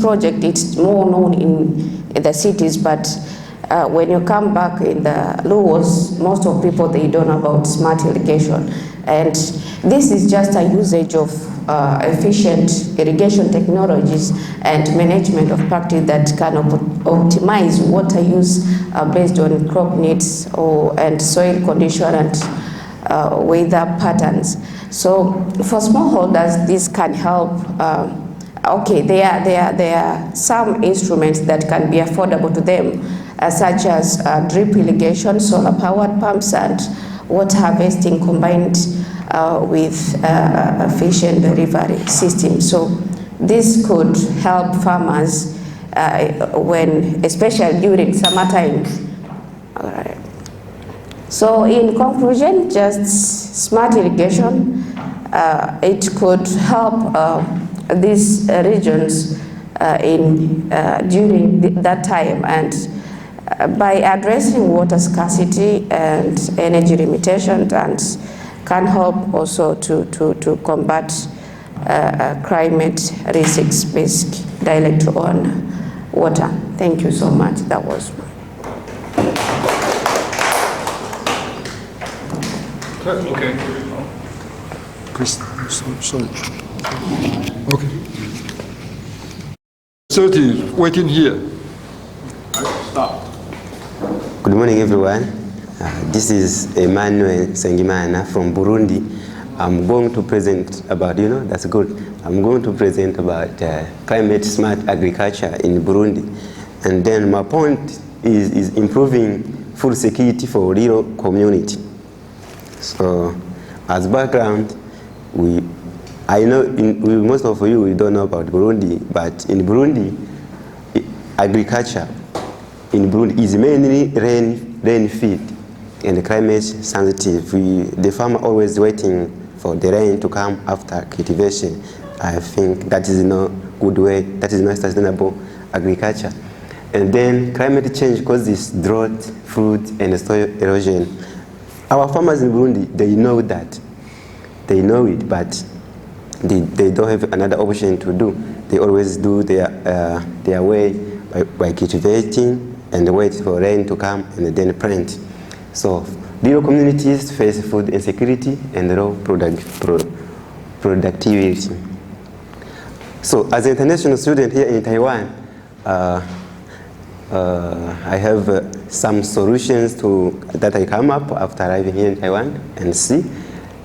project is more known in the cities, but when you come back in the rules, most of people, they don't know about smart irrigation. And this is just a usage of efficient irrigation technologies and management of practice that can optimize water use based on crop needs and soil condition and weather patterns. So for smallholders, this can help. Okay, there are some instruments that can be affordable to them, such as drip irrigation, solar-powered pumps, and water harvesting combined with efficient delivery system. So this could help farmers especially during summertime. All right. So in conclusion, just smart irrigation, it could help these regions during that time, and by addressing water scarcity and energy limitations, and can help also to combat climate risks based direct on water. Thank you so much. That was okay. Chris, sorry. Okay. 30 waiting here. Stop. Good morning, everyone. This is Emmanuel Sengimana from Burundi. I'm going to present about, that's good. I'm going to present about climate smart agriculture in Burundi. And then my point is improving food security for rural community. So as background, I know most of you we don't know about Burundi, but in Burundi, agriculture in Burundi is mainly rain fed and climate sensitive. The farmer always waiting for the rain to come after cultivation. I think that is not good way, that is not sustainable agriculture. And then climate change causes drought, flood, and soil erosion. Our farmers in Burundi, they know that. they know it, but they don't have another option to do. They always do their way by cultivating and wait for rain to come and then plant. So rural communities face food insecurity and low productivity. So as an international student here in Taiwan, I have some solutions that I come up after arriving here in Taiwan and see.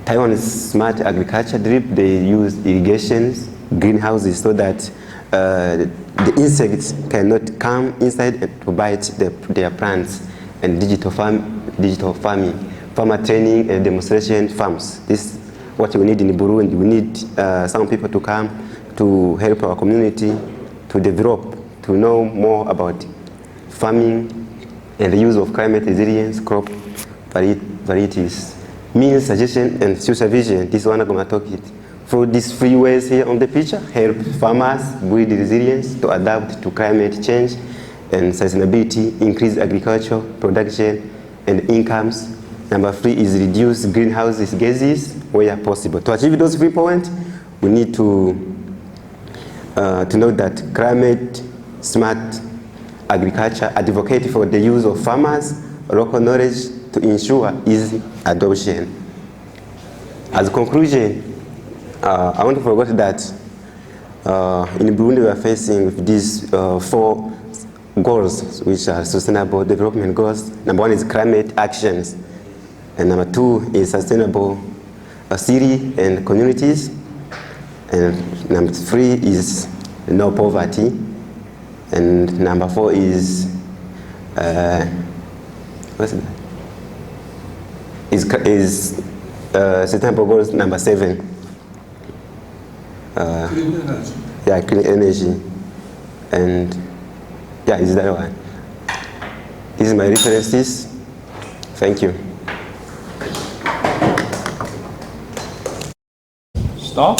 Taiwan is smart agriculture drip. They use irrigations, greenhouses, so that the insects cannot come inside to bite their plants, and digital farming, farmer training and demonstration farms. This is what we need in Burundi. We need some people to come to help our community to develop, to know more about farming and the use of climate resilience crop varieties. Means, suggestion, and supervision. This one I'm going to talk it. For these three ways here on the picture, help farmers build resilience to adapt to climate change and sustainability, increase agricultural production and incomes. Number 3 is reduce greenhouse gases where possible. To achieve those 3 points, we need to know that climate smart agriculture advocate for the use of farmers, local knowledge to ensure easy adoption. As a conclusion, I want to forget that in Burundi we are facing with these 4 goals, which are sustainable development goals. Number 1 is climate actions, and number 2 is sustainable city and communities, and number 3 is no poverty, and number 4 is what's that? Is sustainable goals number 7. Clean energy. Yeah, clean energy, and yeah, is that one? This is my references. Thank you. Stop.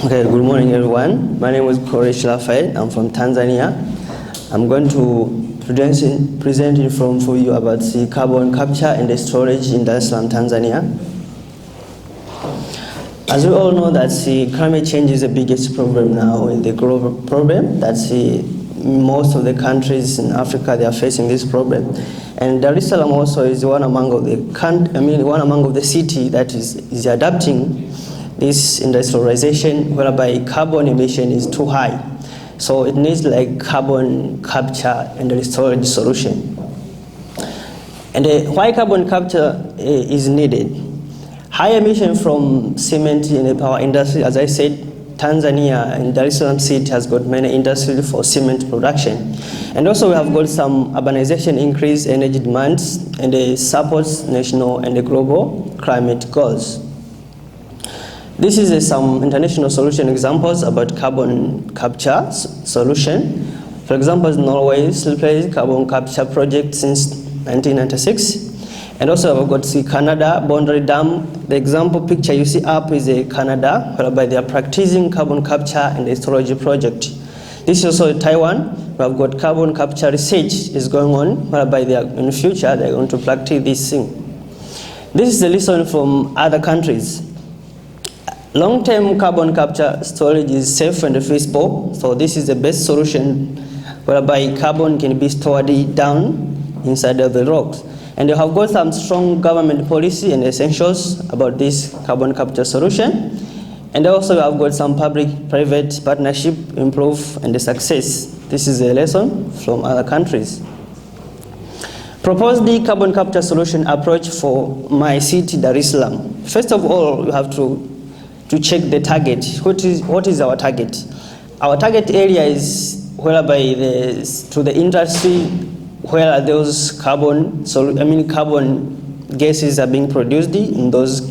Okay, good morning everyone. My name is Koresh Lafayette. I'm from Tanzania. I'm going to presenting for you about the carbon capture and the storage in Dar es Salaam, Tanzania. As we all know that the climate change is the biggest problem now in the global problem. That's most of the countries in Africa, they are facing this problem. And Dar es Salaam also is one among the city that is adapting this industrialization whereby carbon emission is too high. So it needs like carbon capture and the storage solution. And why carbon capture is needed? High emission from cement in the power industry, as I said, Tanzania and Dar es Salaam city has got many industries for cement production. And also we have got some urbanization increase energy demands, and it supports national and the global climate goals. This is some international solution examples about carbon capture solution. For example, Norway still plays carbon capture project since 1996. And also I've got the Canada boundary dam. The example picture you see up is a Canada, whereby they are practicing carbon capture and the storage project. This is also Taiwan. We have got carbon capture research is going on, whereby they are, in the future they're going to practice this thing. This is the lesson from other countries. Long-term carbon capture storage is safe and feasible, so this is the best solution whereby carbon can be stored down inside of the rocks. And you have got some strong government policy and essentials about this carbon capture solution. And also you have got some public-private partnership improve and the success. This is a lesson from other countries. Propose the carbon capture solution approach for my city, Dar es Salaam. First of all, you have to check the target. What is our target? Our target area is whereby to the industry where those carbon gases are being produced in those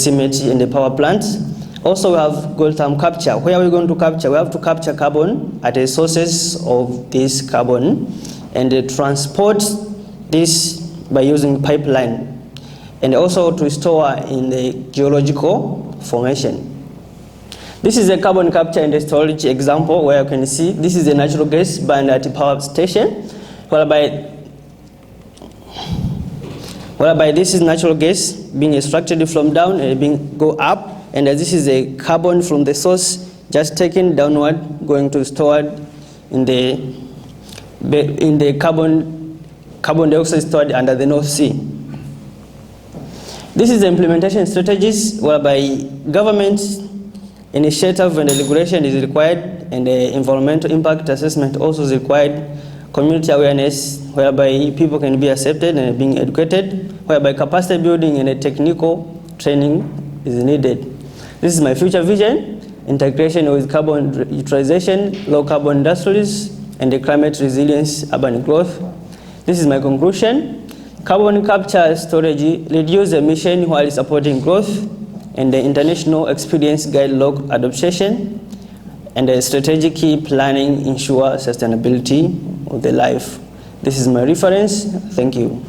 cement and the power plants. Also, we have got some capture. Where are we going to capture? We have to capture carbon at the sources of this carbon and transport this by using pipeline, and also to store in the geological formation. This is a carbon capture and storage example where you can see this is a natural gas burned at a power station, whereby whereby this is natural gas being extracted from down and being go up, and this is a carbon from the source just taken downward, going to stored in the carbon dioxide stored under the North Sea. This is the implementation strategies whereby government initiative and regulation is required, and the environmental impact assessment also is required. Community awareness, whereby people can be accepted and being educated, whereby capacity building and a technical training is needed. This is my future vision: integration with carbon utilization, low carbon industries, and the climate resilience urban growth. This is my conclusion: carbon capture storage reduce emission while supporting growth, and the international experience guide log adoption, and the strategic planning ensure sustainability of the life. This is my reference. Thank you.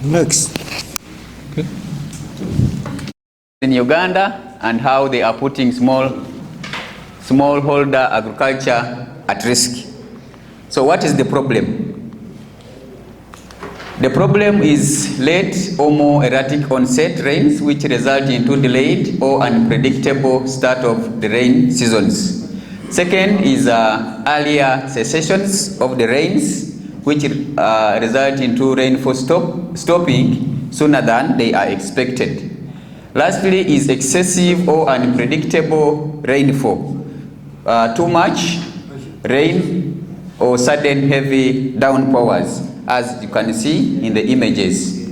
Next. Okay. In Uganda, and how they are putting smallholder agriculture at risk. So what is the problem? The problem is late or more erratic onset rains, which result into delayed or unpredictable start of the rain seasons. Second is earlier cessations of the rains, which result into rainfall stopping sooner than they are expected. Lastly is excessive or unpredictable rainfall. Too much rain or sudden heavy downpours, as you can see in the images.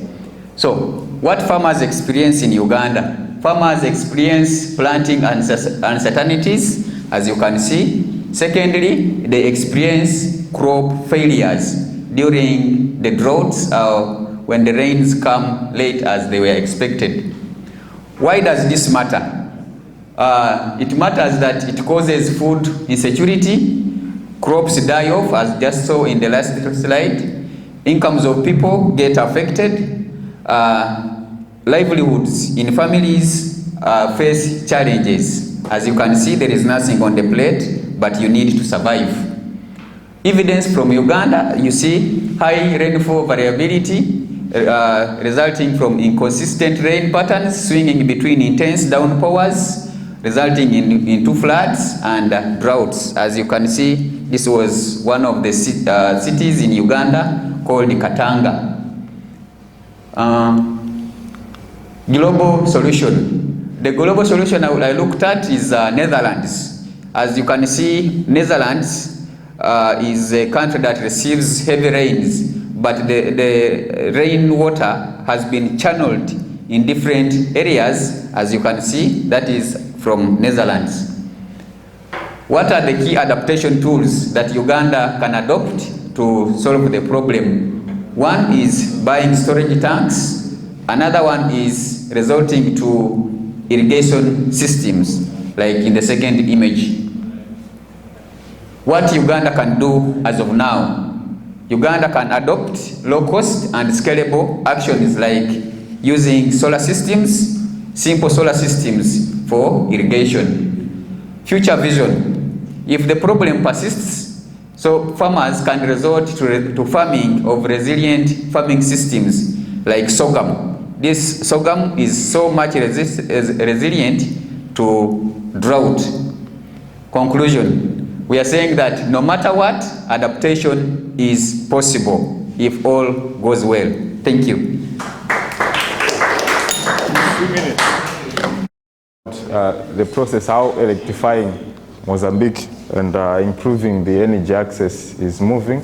So, what farmers experience in Uganda? Farmers experience planting uncertainties, as you can see. Secondly, they experience crop failures during the droughts when the rains come late as they were expected. Why does this matter? It matters that it causes food insecurity, crops die off, as just saw in the last slide, incomes of people get affected, livelihoods in families face challenges. As you can see, there is nothing on the plate, but you need to survive. Evidence from Uganda, you see high rainfall variability resulting from inconsistent rain patterns swinging between intense downpours, resulting into floods and droughts. As you can see, this was one of the cities in Uganda called Katanga. Global solution. The global solution I looked at is Netherlands. As you can see, Netherlands is a country that receives heavy rains, but the rainwater has been channeled in different areas. As you can see, that is from Netherlands. What are the key adaptation tools that Uganda can adopt to solve the problem? One is buying storage tanks. Another one is resorting to irrigation systems, like in the second image. What Uganda can do as of now? Uganda can adopt low-cost and scalable actions like using solar systems, simple solar systems for irrigation. Future vision. If the problem persists, so farmers can resort to farming of resilient farming systems like sorghum. This sorghum is so much resilient to drought. Conclusion. We are saying that no matter what, adaptation is possible if all goes well. Thank you. The process, how electrifying Mozambique and improving the energy access is moving.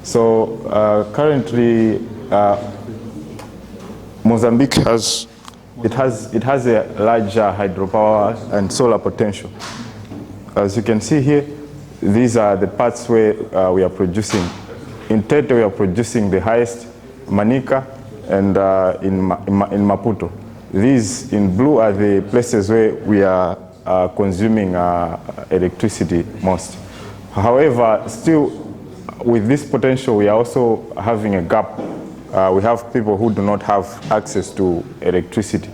So currently, Mozambique has a large hydropower and solar potential. As you can see here, these are the parts where we are producing. In Tete, we are producing the highest, Manica, and in Maputo. These in blue are the places where we are consuming electricity most. However, still with this potential, we are also having a gap. We have people who do not have access to electricity.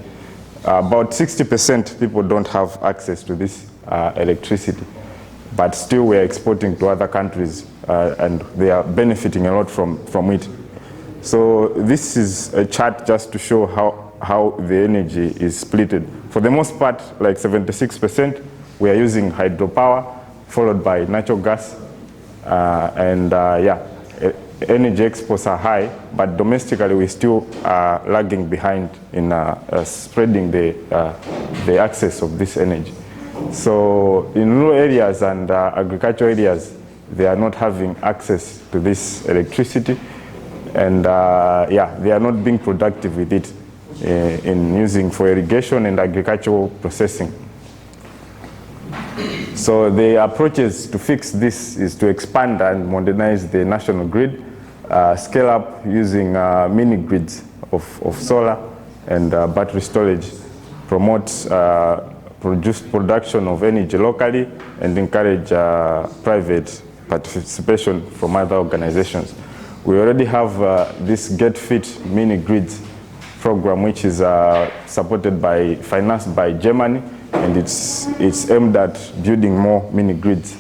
About 60% people don't have access to this electricity. but still we're exporting to other countries, and they are benefiting a lot from it. So this is a chart just to show how the energy is splitted. For the most part, like 76%, we are using hydropower, followed by natural gas, energy exports are high, but domestically we still are lagging behind in spreading the access of this energy. So in rural areas and agricultural areas, they are not having access to this electricity, and they are not being productive with it in using for irrigation and agricultural processing. So the approaches to fix this is to expand and modernize the national grid, scale up using mini grids of solar and battery storage, promote production of energy locally, and encourage private participation from other organizations. We already have this Get Fit mini grids program, which is financed by Germany, and it's aimed at building more mini grids.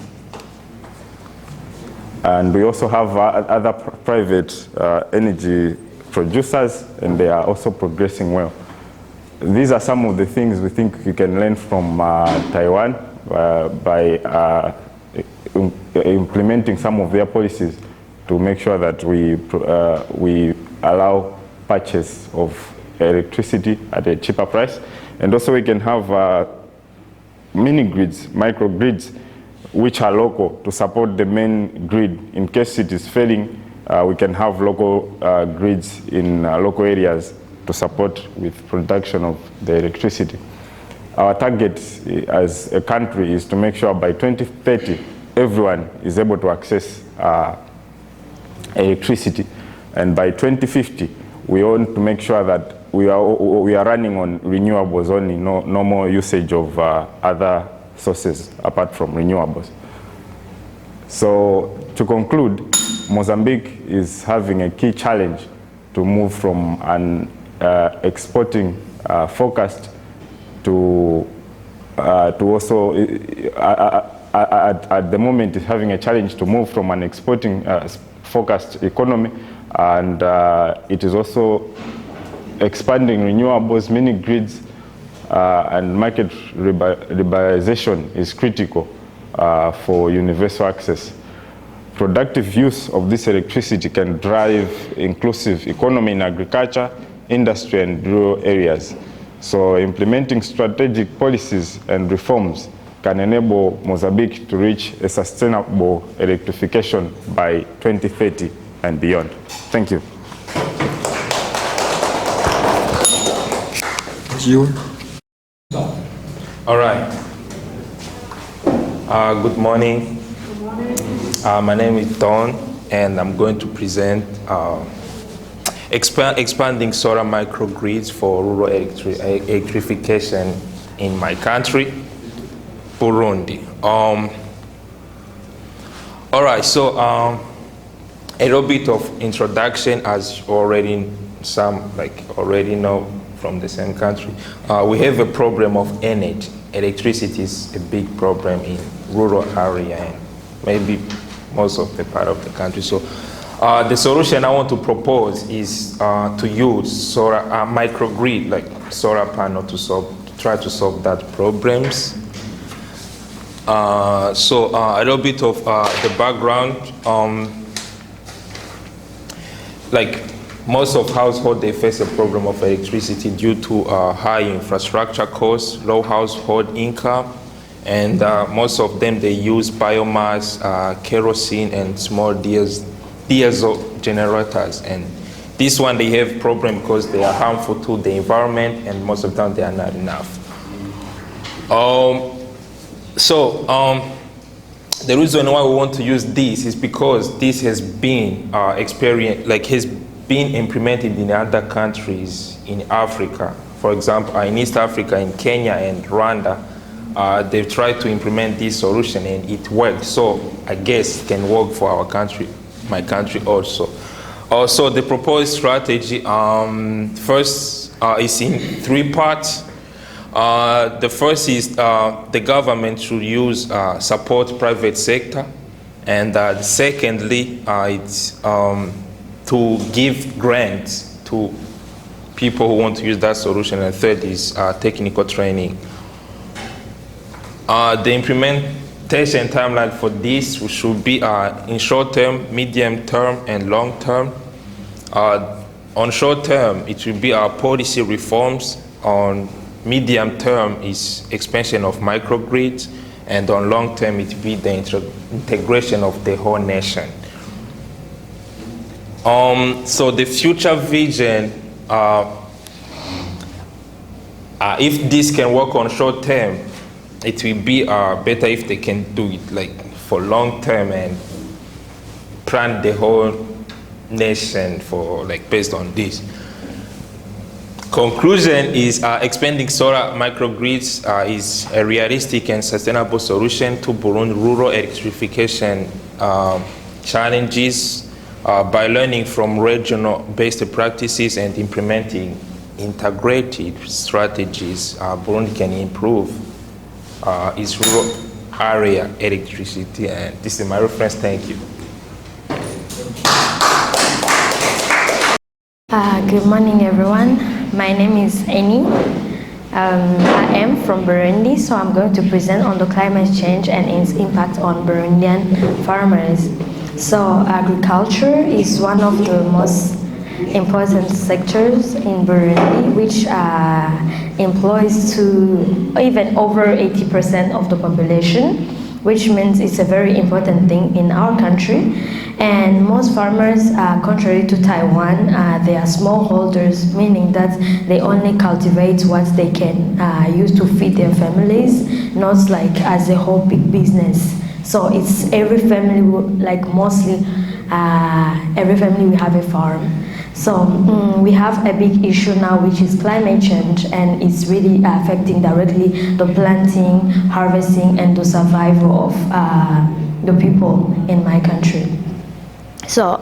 And we also have other private energy producers, and they are also progressing well. These are some of the things we think we can learn from Taiwan by implementing some of their policies to make sure that we allow purchase of electricity at a cheaper price. And also we can have mini grids, micro grids, which are local to support the main grid. In case it is failing, we can have local grids in local areas to support with production of the electricity. Our target as a country is to make sure by 2030, everyone is able to access electricity. And by 2050, we want to make sure that we are running on renewables only, no more usage of other sources apart from renewables. So to conclude, Mozambique is having a key challenge to move from an exporting focused to also at the moment is having a challenge to move from an exporting focused economy, and it is also expanding renewables, mini grids, and market liberalization is critical for universal access. Productive use of this electricity can drive inclusive economy in agriculture, industry, and rural areas. So implementing strategic policies and reforms can enable Mozambique to reach a sustainable electrification by 2030 and beyond. Thank you. All right. Good morning. My name is Don, and I'm going to present expanding solar microgrids for rural electrification in my country, Burundi. All right, so a little bit of introduction, as already already know from the same country. We have a problem of energy. Electricity is a big problem in rural area and maybe most of the part of the country. So the solution I want to propose is to use solar microgrid, like solar panel, to try to solve that problems. So a little bit of the background. Like most of households, they face a problem of electricity due to high infrastructure costs, low household income, and most of them, they use biomass, kerosene, and small diesel generators. And this one, they have problem because they are harmful to the environment, and most of the time they are not enough. The reason why we want to use this is because this has been been implemented in other countries in Africa. For example, in East Africa, in Kenya and Rwanda, they've tried to implement this solution and it worked. So I guess it can work for our country, my country also. Also, the proposed strategy first is in 3 parts. The first is the government should use support private sector, and secondly, it's to give grants to people who want to use that solution, and third is technical training. The implementation timeline for this should be in short term, medium term, and long term. On short term, it will be our policy reforms. On medium term is expansion of microgrids, and on long term it will be the integration of the whole nation. So the future vision, if this can work on short term, it will be better if they can do it like for long term and plan the whole nation for like based on this. Conclusion is expanding solar microgrids is a realistic and sustainable solution to Burundi rural electrification challenges. By learning from regional-based practices and implementing integrated strategies, Burundi can improve its rural area electricity. And this is my reference. Thank you. Good morning, everyone. My name is Eni. I am from Burundi, so I'm going to present on the climate change and its impact on Burundian farmers. So agriculture is one of the most important sectors in Burundi, which employs to even over 80% of the population, which means it's a very important thing in our country. And most farmers, contrary to Taiwan, they are smallholders, meaning that they only cultivate what they can use to feed their families, not like as a whole big business. So it's every family, like mostly every family will have a farm. So we have a big issue now, which is climate change, and it's really affecting directly the planting, harvesting, and the survival of the people in my country. So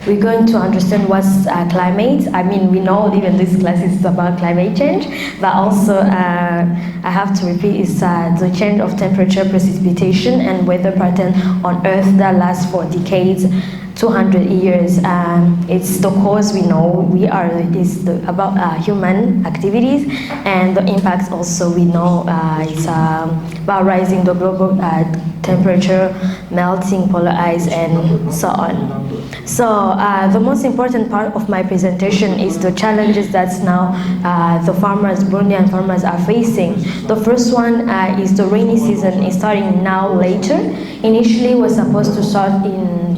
we're going to understand what's climate. I mean, we know even this class is about climate change, but also I have to repeat, it's the change of temperature, precipitation, and weather pattern on Earth that lasts for decades, 200 years. It's the cause we know. About human activities, and the impacts also we know. It's about rising the global temperature, melting polar ice, and so on. So the most important part of my presentation is the challenges that now the farmers, Burundian farmers, are facing. The first one is the rainy season is starting now later. Initially it was supposed to start in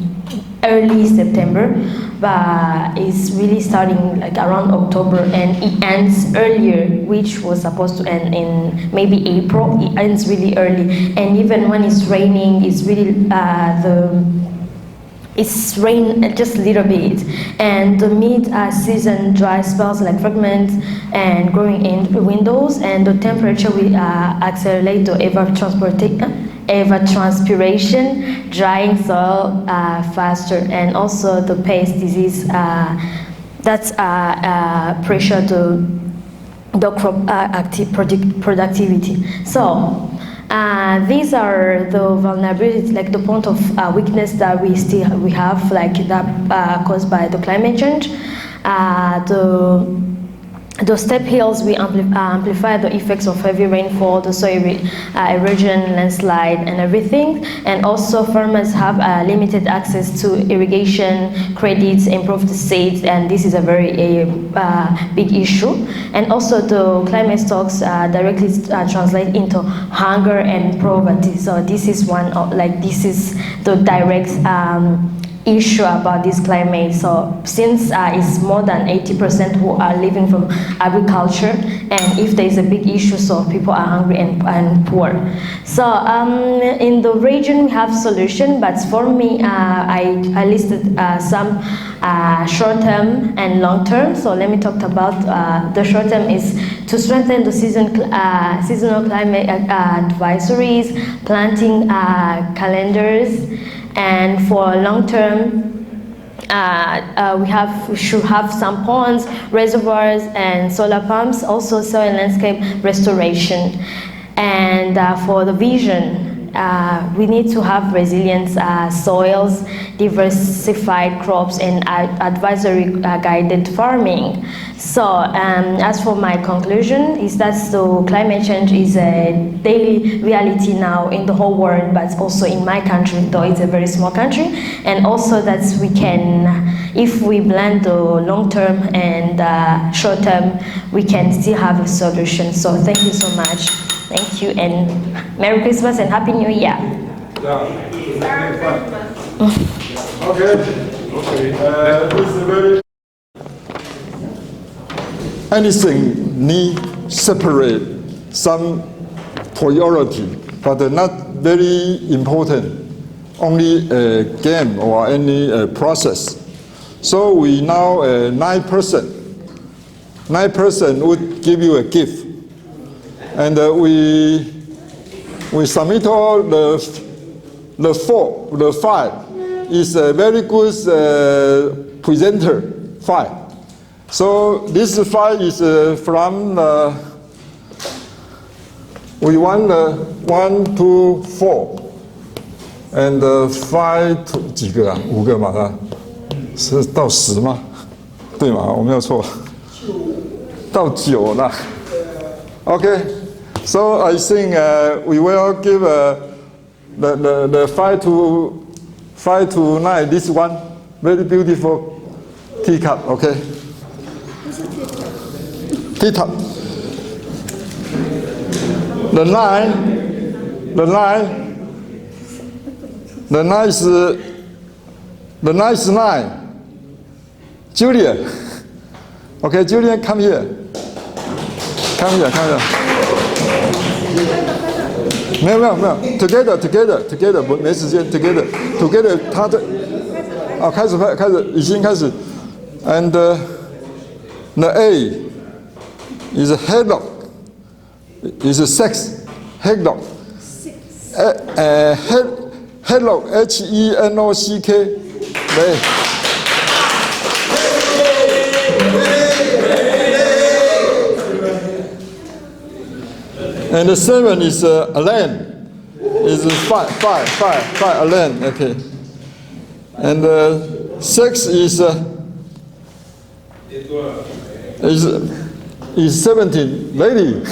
early September, but it's really starting like around October, and it ends earlier, which was supposed to end in maybe April. It ends really early, and even when it's raining, it's really it's rain just a little bit, and the mid-season dry spells like fragments and growing in windows, and the temperature will accelerate the evapotranspiration, drying soil faster, and also the pest disease that's pressure the crop productivity. So these are the vulnerabilities, like the point of weakness that we have, like that caused by the climate change. The steep hills will amplify the effects of heavy rainfall, the soil erosion, landslide, and everything. And also farmers have limited access to irrigation credits, improved seeds, and this is a very big issue. And also the climate shocks directly translate into hunger and poverty. So this is one of, this is the direct issue about this climate. So since it's more than 80% who are living from agriculture, and if there is a big issue, so people are hungry and poor. So in the region we have solution, but for me I listed some short-term and long-term. So let me talk about the short-term is to strengthen the seasonal climate advisories, planting calendars. And for long term, we should have some ponds, reservoirs, and solar pumps, also soil and landscape restoration. And for the vision, we need to have resilient soils, diversified crops, and advisory guided farming. So as for my conclusion, is that so climate change is a daily reality now in the whole world, but also in my country, though it's a very small country, and also that we can, if we blend the long term and short term, we can still have a solution. So thank you so much. Thank you, and Merry Christmas and Happy New Year. Okay. This is very. Anything need separate some priority, but not very important. Only a game or any process. So we now 9%. 9% would give you a gift. And we submit all the 5 is a very good presenter 5. So this 5 is from we want 1, 2, 4, and 5 to 几个啊？5个嘛啊？是到10吗？对吗？我没有错，到9了。Okay. So I think we will give the 5 to 9. This one very beautiful teacup. Okay. Teacup. The 9 is 9. Julian. Okay, Julian, come here. Come here. 没有 together 没时间 together 他的开始已经开始 and the A is a headlock is a sex headlock headlock HENOCK And the 7 is Alain. Is 5 Alain. Okay. And 6 is 17 lady.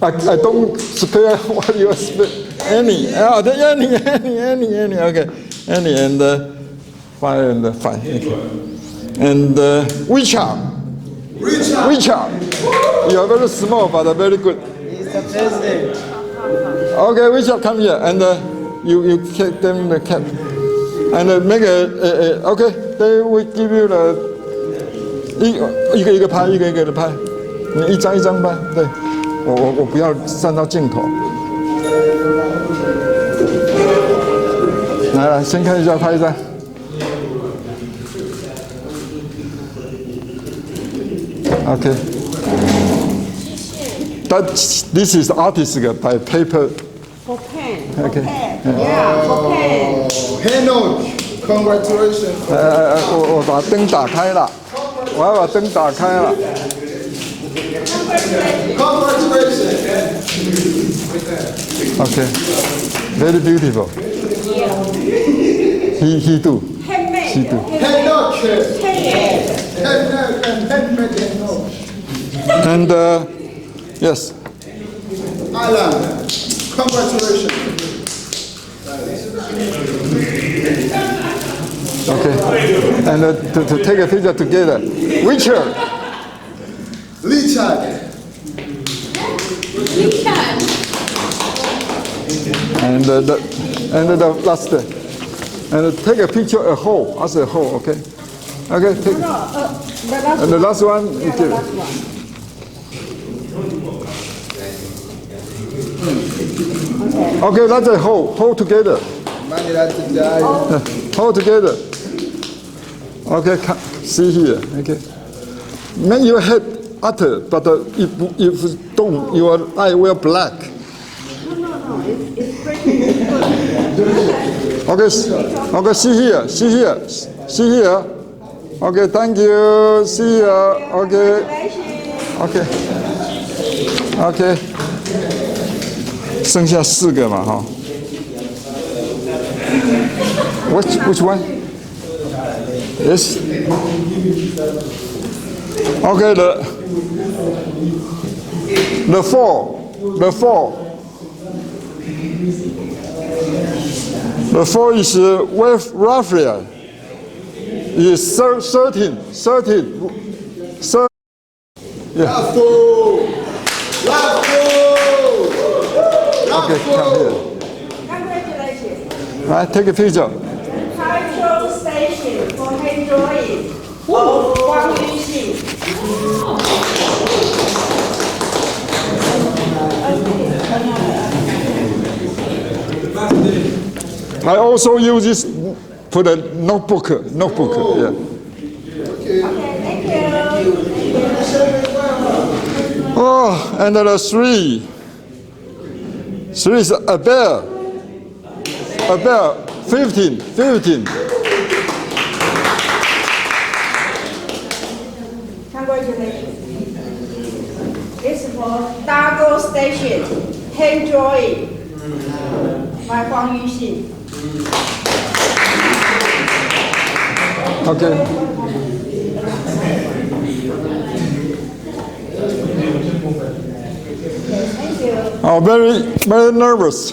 I don't spare what you spare. Annie. Annie. Okay. Annie and 5 and 5. Okay. And Richard. You are very small but very good. He's the president. Okay, Richard, come here and you take them the cap and make okay. They will give you the 一个拍，的拍，你一张拍。对，我不要站到镜头。来，先看一下，拍一张。Okay. This is artistic by paper. For pen. Okay. Yeah, for pen. Heno, congratulations. 我把灯打开了，我要把灯打开了。Congratulations. Okay. Very beautiful. He do. She do. And yes. Alan, congratulations. Okay. And to take a picture together. Richard. And the last. And take a picture a whole as a whole. Okay. Okay. Take. And the last one. Okay, that's a whole together. Hold together. Okay, see here. Okay. Make your head utter, but if don't, your eye will black. It's pretty good. Okay, see here, see here, see here. Okay, thank you. See here. Okay. Okay. Okay. 剩下4个嘛，哈。Which one? Yes. Okay, the four is Raphael. Is 13. Yeah. Okay, come here. Congratulations. Right, take a picture. Title station for hand drawing of Wang Yuxin. I also use this for the notebook. Yeah. Okay, thank you. Oh, and then 3. 3 is a bear. 15. Congratulations. This is for Dago Station, hand drawing by Wang Yuxin. Okay. Thank you. Oh, very nervous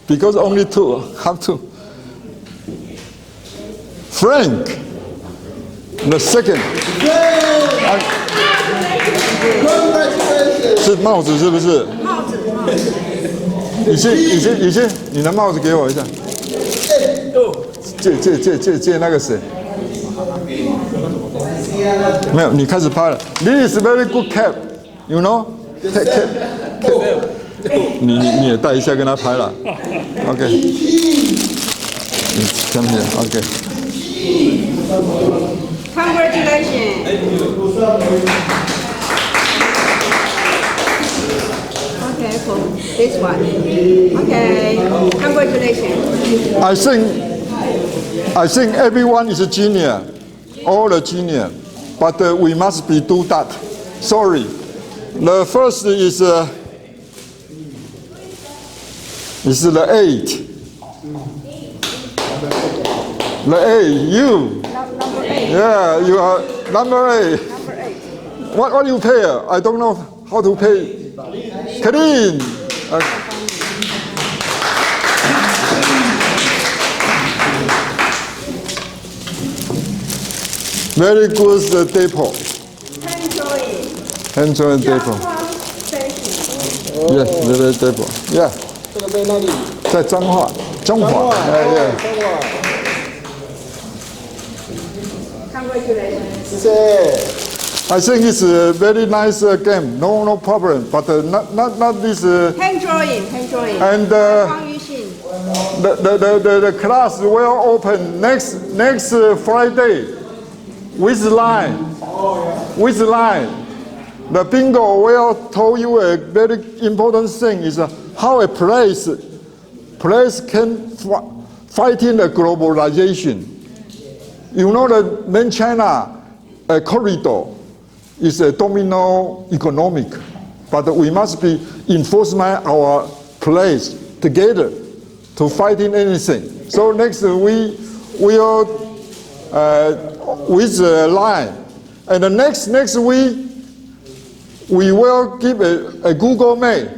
because only 2 have to. Frank, the second. 是帽子是不是？帽子。以前，你的帽子给我一下。借那个谁？没有，你开始拍了。This is very good cap, you know? Cap. 你也带一下跟他拍了。OK. Come here. OK. Congratulations. Okay, for this one. Okay, congratulations. I think everyone is a genius, all a genius, but we must do that. Sorry. The first is the 8. The 8, you. Number 8. Yeah, you are number 8. What do you pay? I don't know how to pay. Clean. Very good depot. Hand drawing depot. Yes, very depot. Yeah. 在彰化，中华。Congratulations. I think it's a very nice game. No problem. But not this. Hand drawing. And the class will open next Friday with line. The bingo will tell you a very important thing is how a place can fighting the globalization. You know the main China corridor is a domino economic, but we must be enforcement our place together to fighting anything. So next we will with the line, and the next week we will give a Google Meet.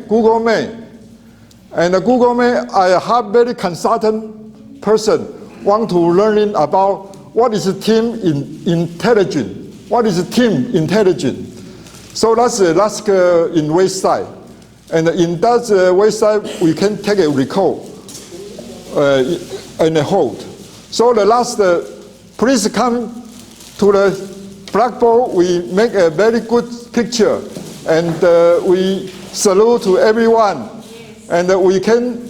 And the Google Meet, I have very consultant person want to learning about what is team intelligence. What is team intelligence? So that's in website. And in that website, we can take a record and a hold. So the last, please come to the blackboard. We make a very good picture. And we salute to everyone. And we can,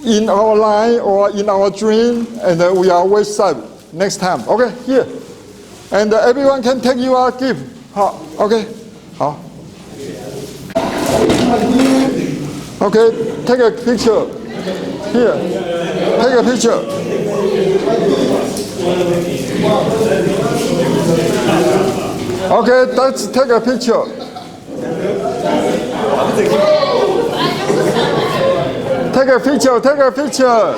in our line or in our dream, and we are website next time. Okay, here. And everyone can take your gift. Okay. 好。Okay, take a picture. Here, take a picture. Okay, let's take a picture. Take a picture, take a picture.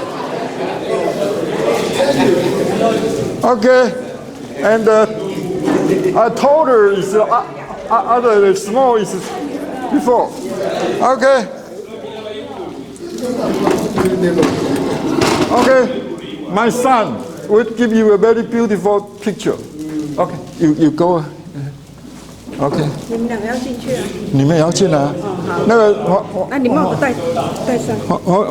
Okay, and I told her is other small is before. Okay. Okay, my son will give you a very beautiful picture. Okay, you go. OK， 你们两个要进去啊？你们也要进来啊？那个你帽子戴上。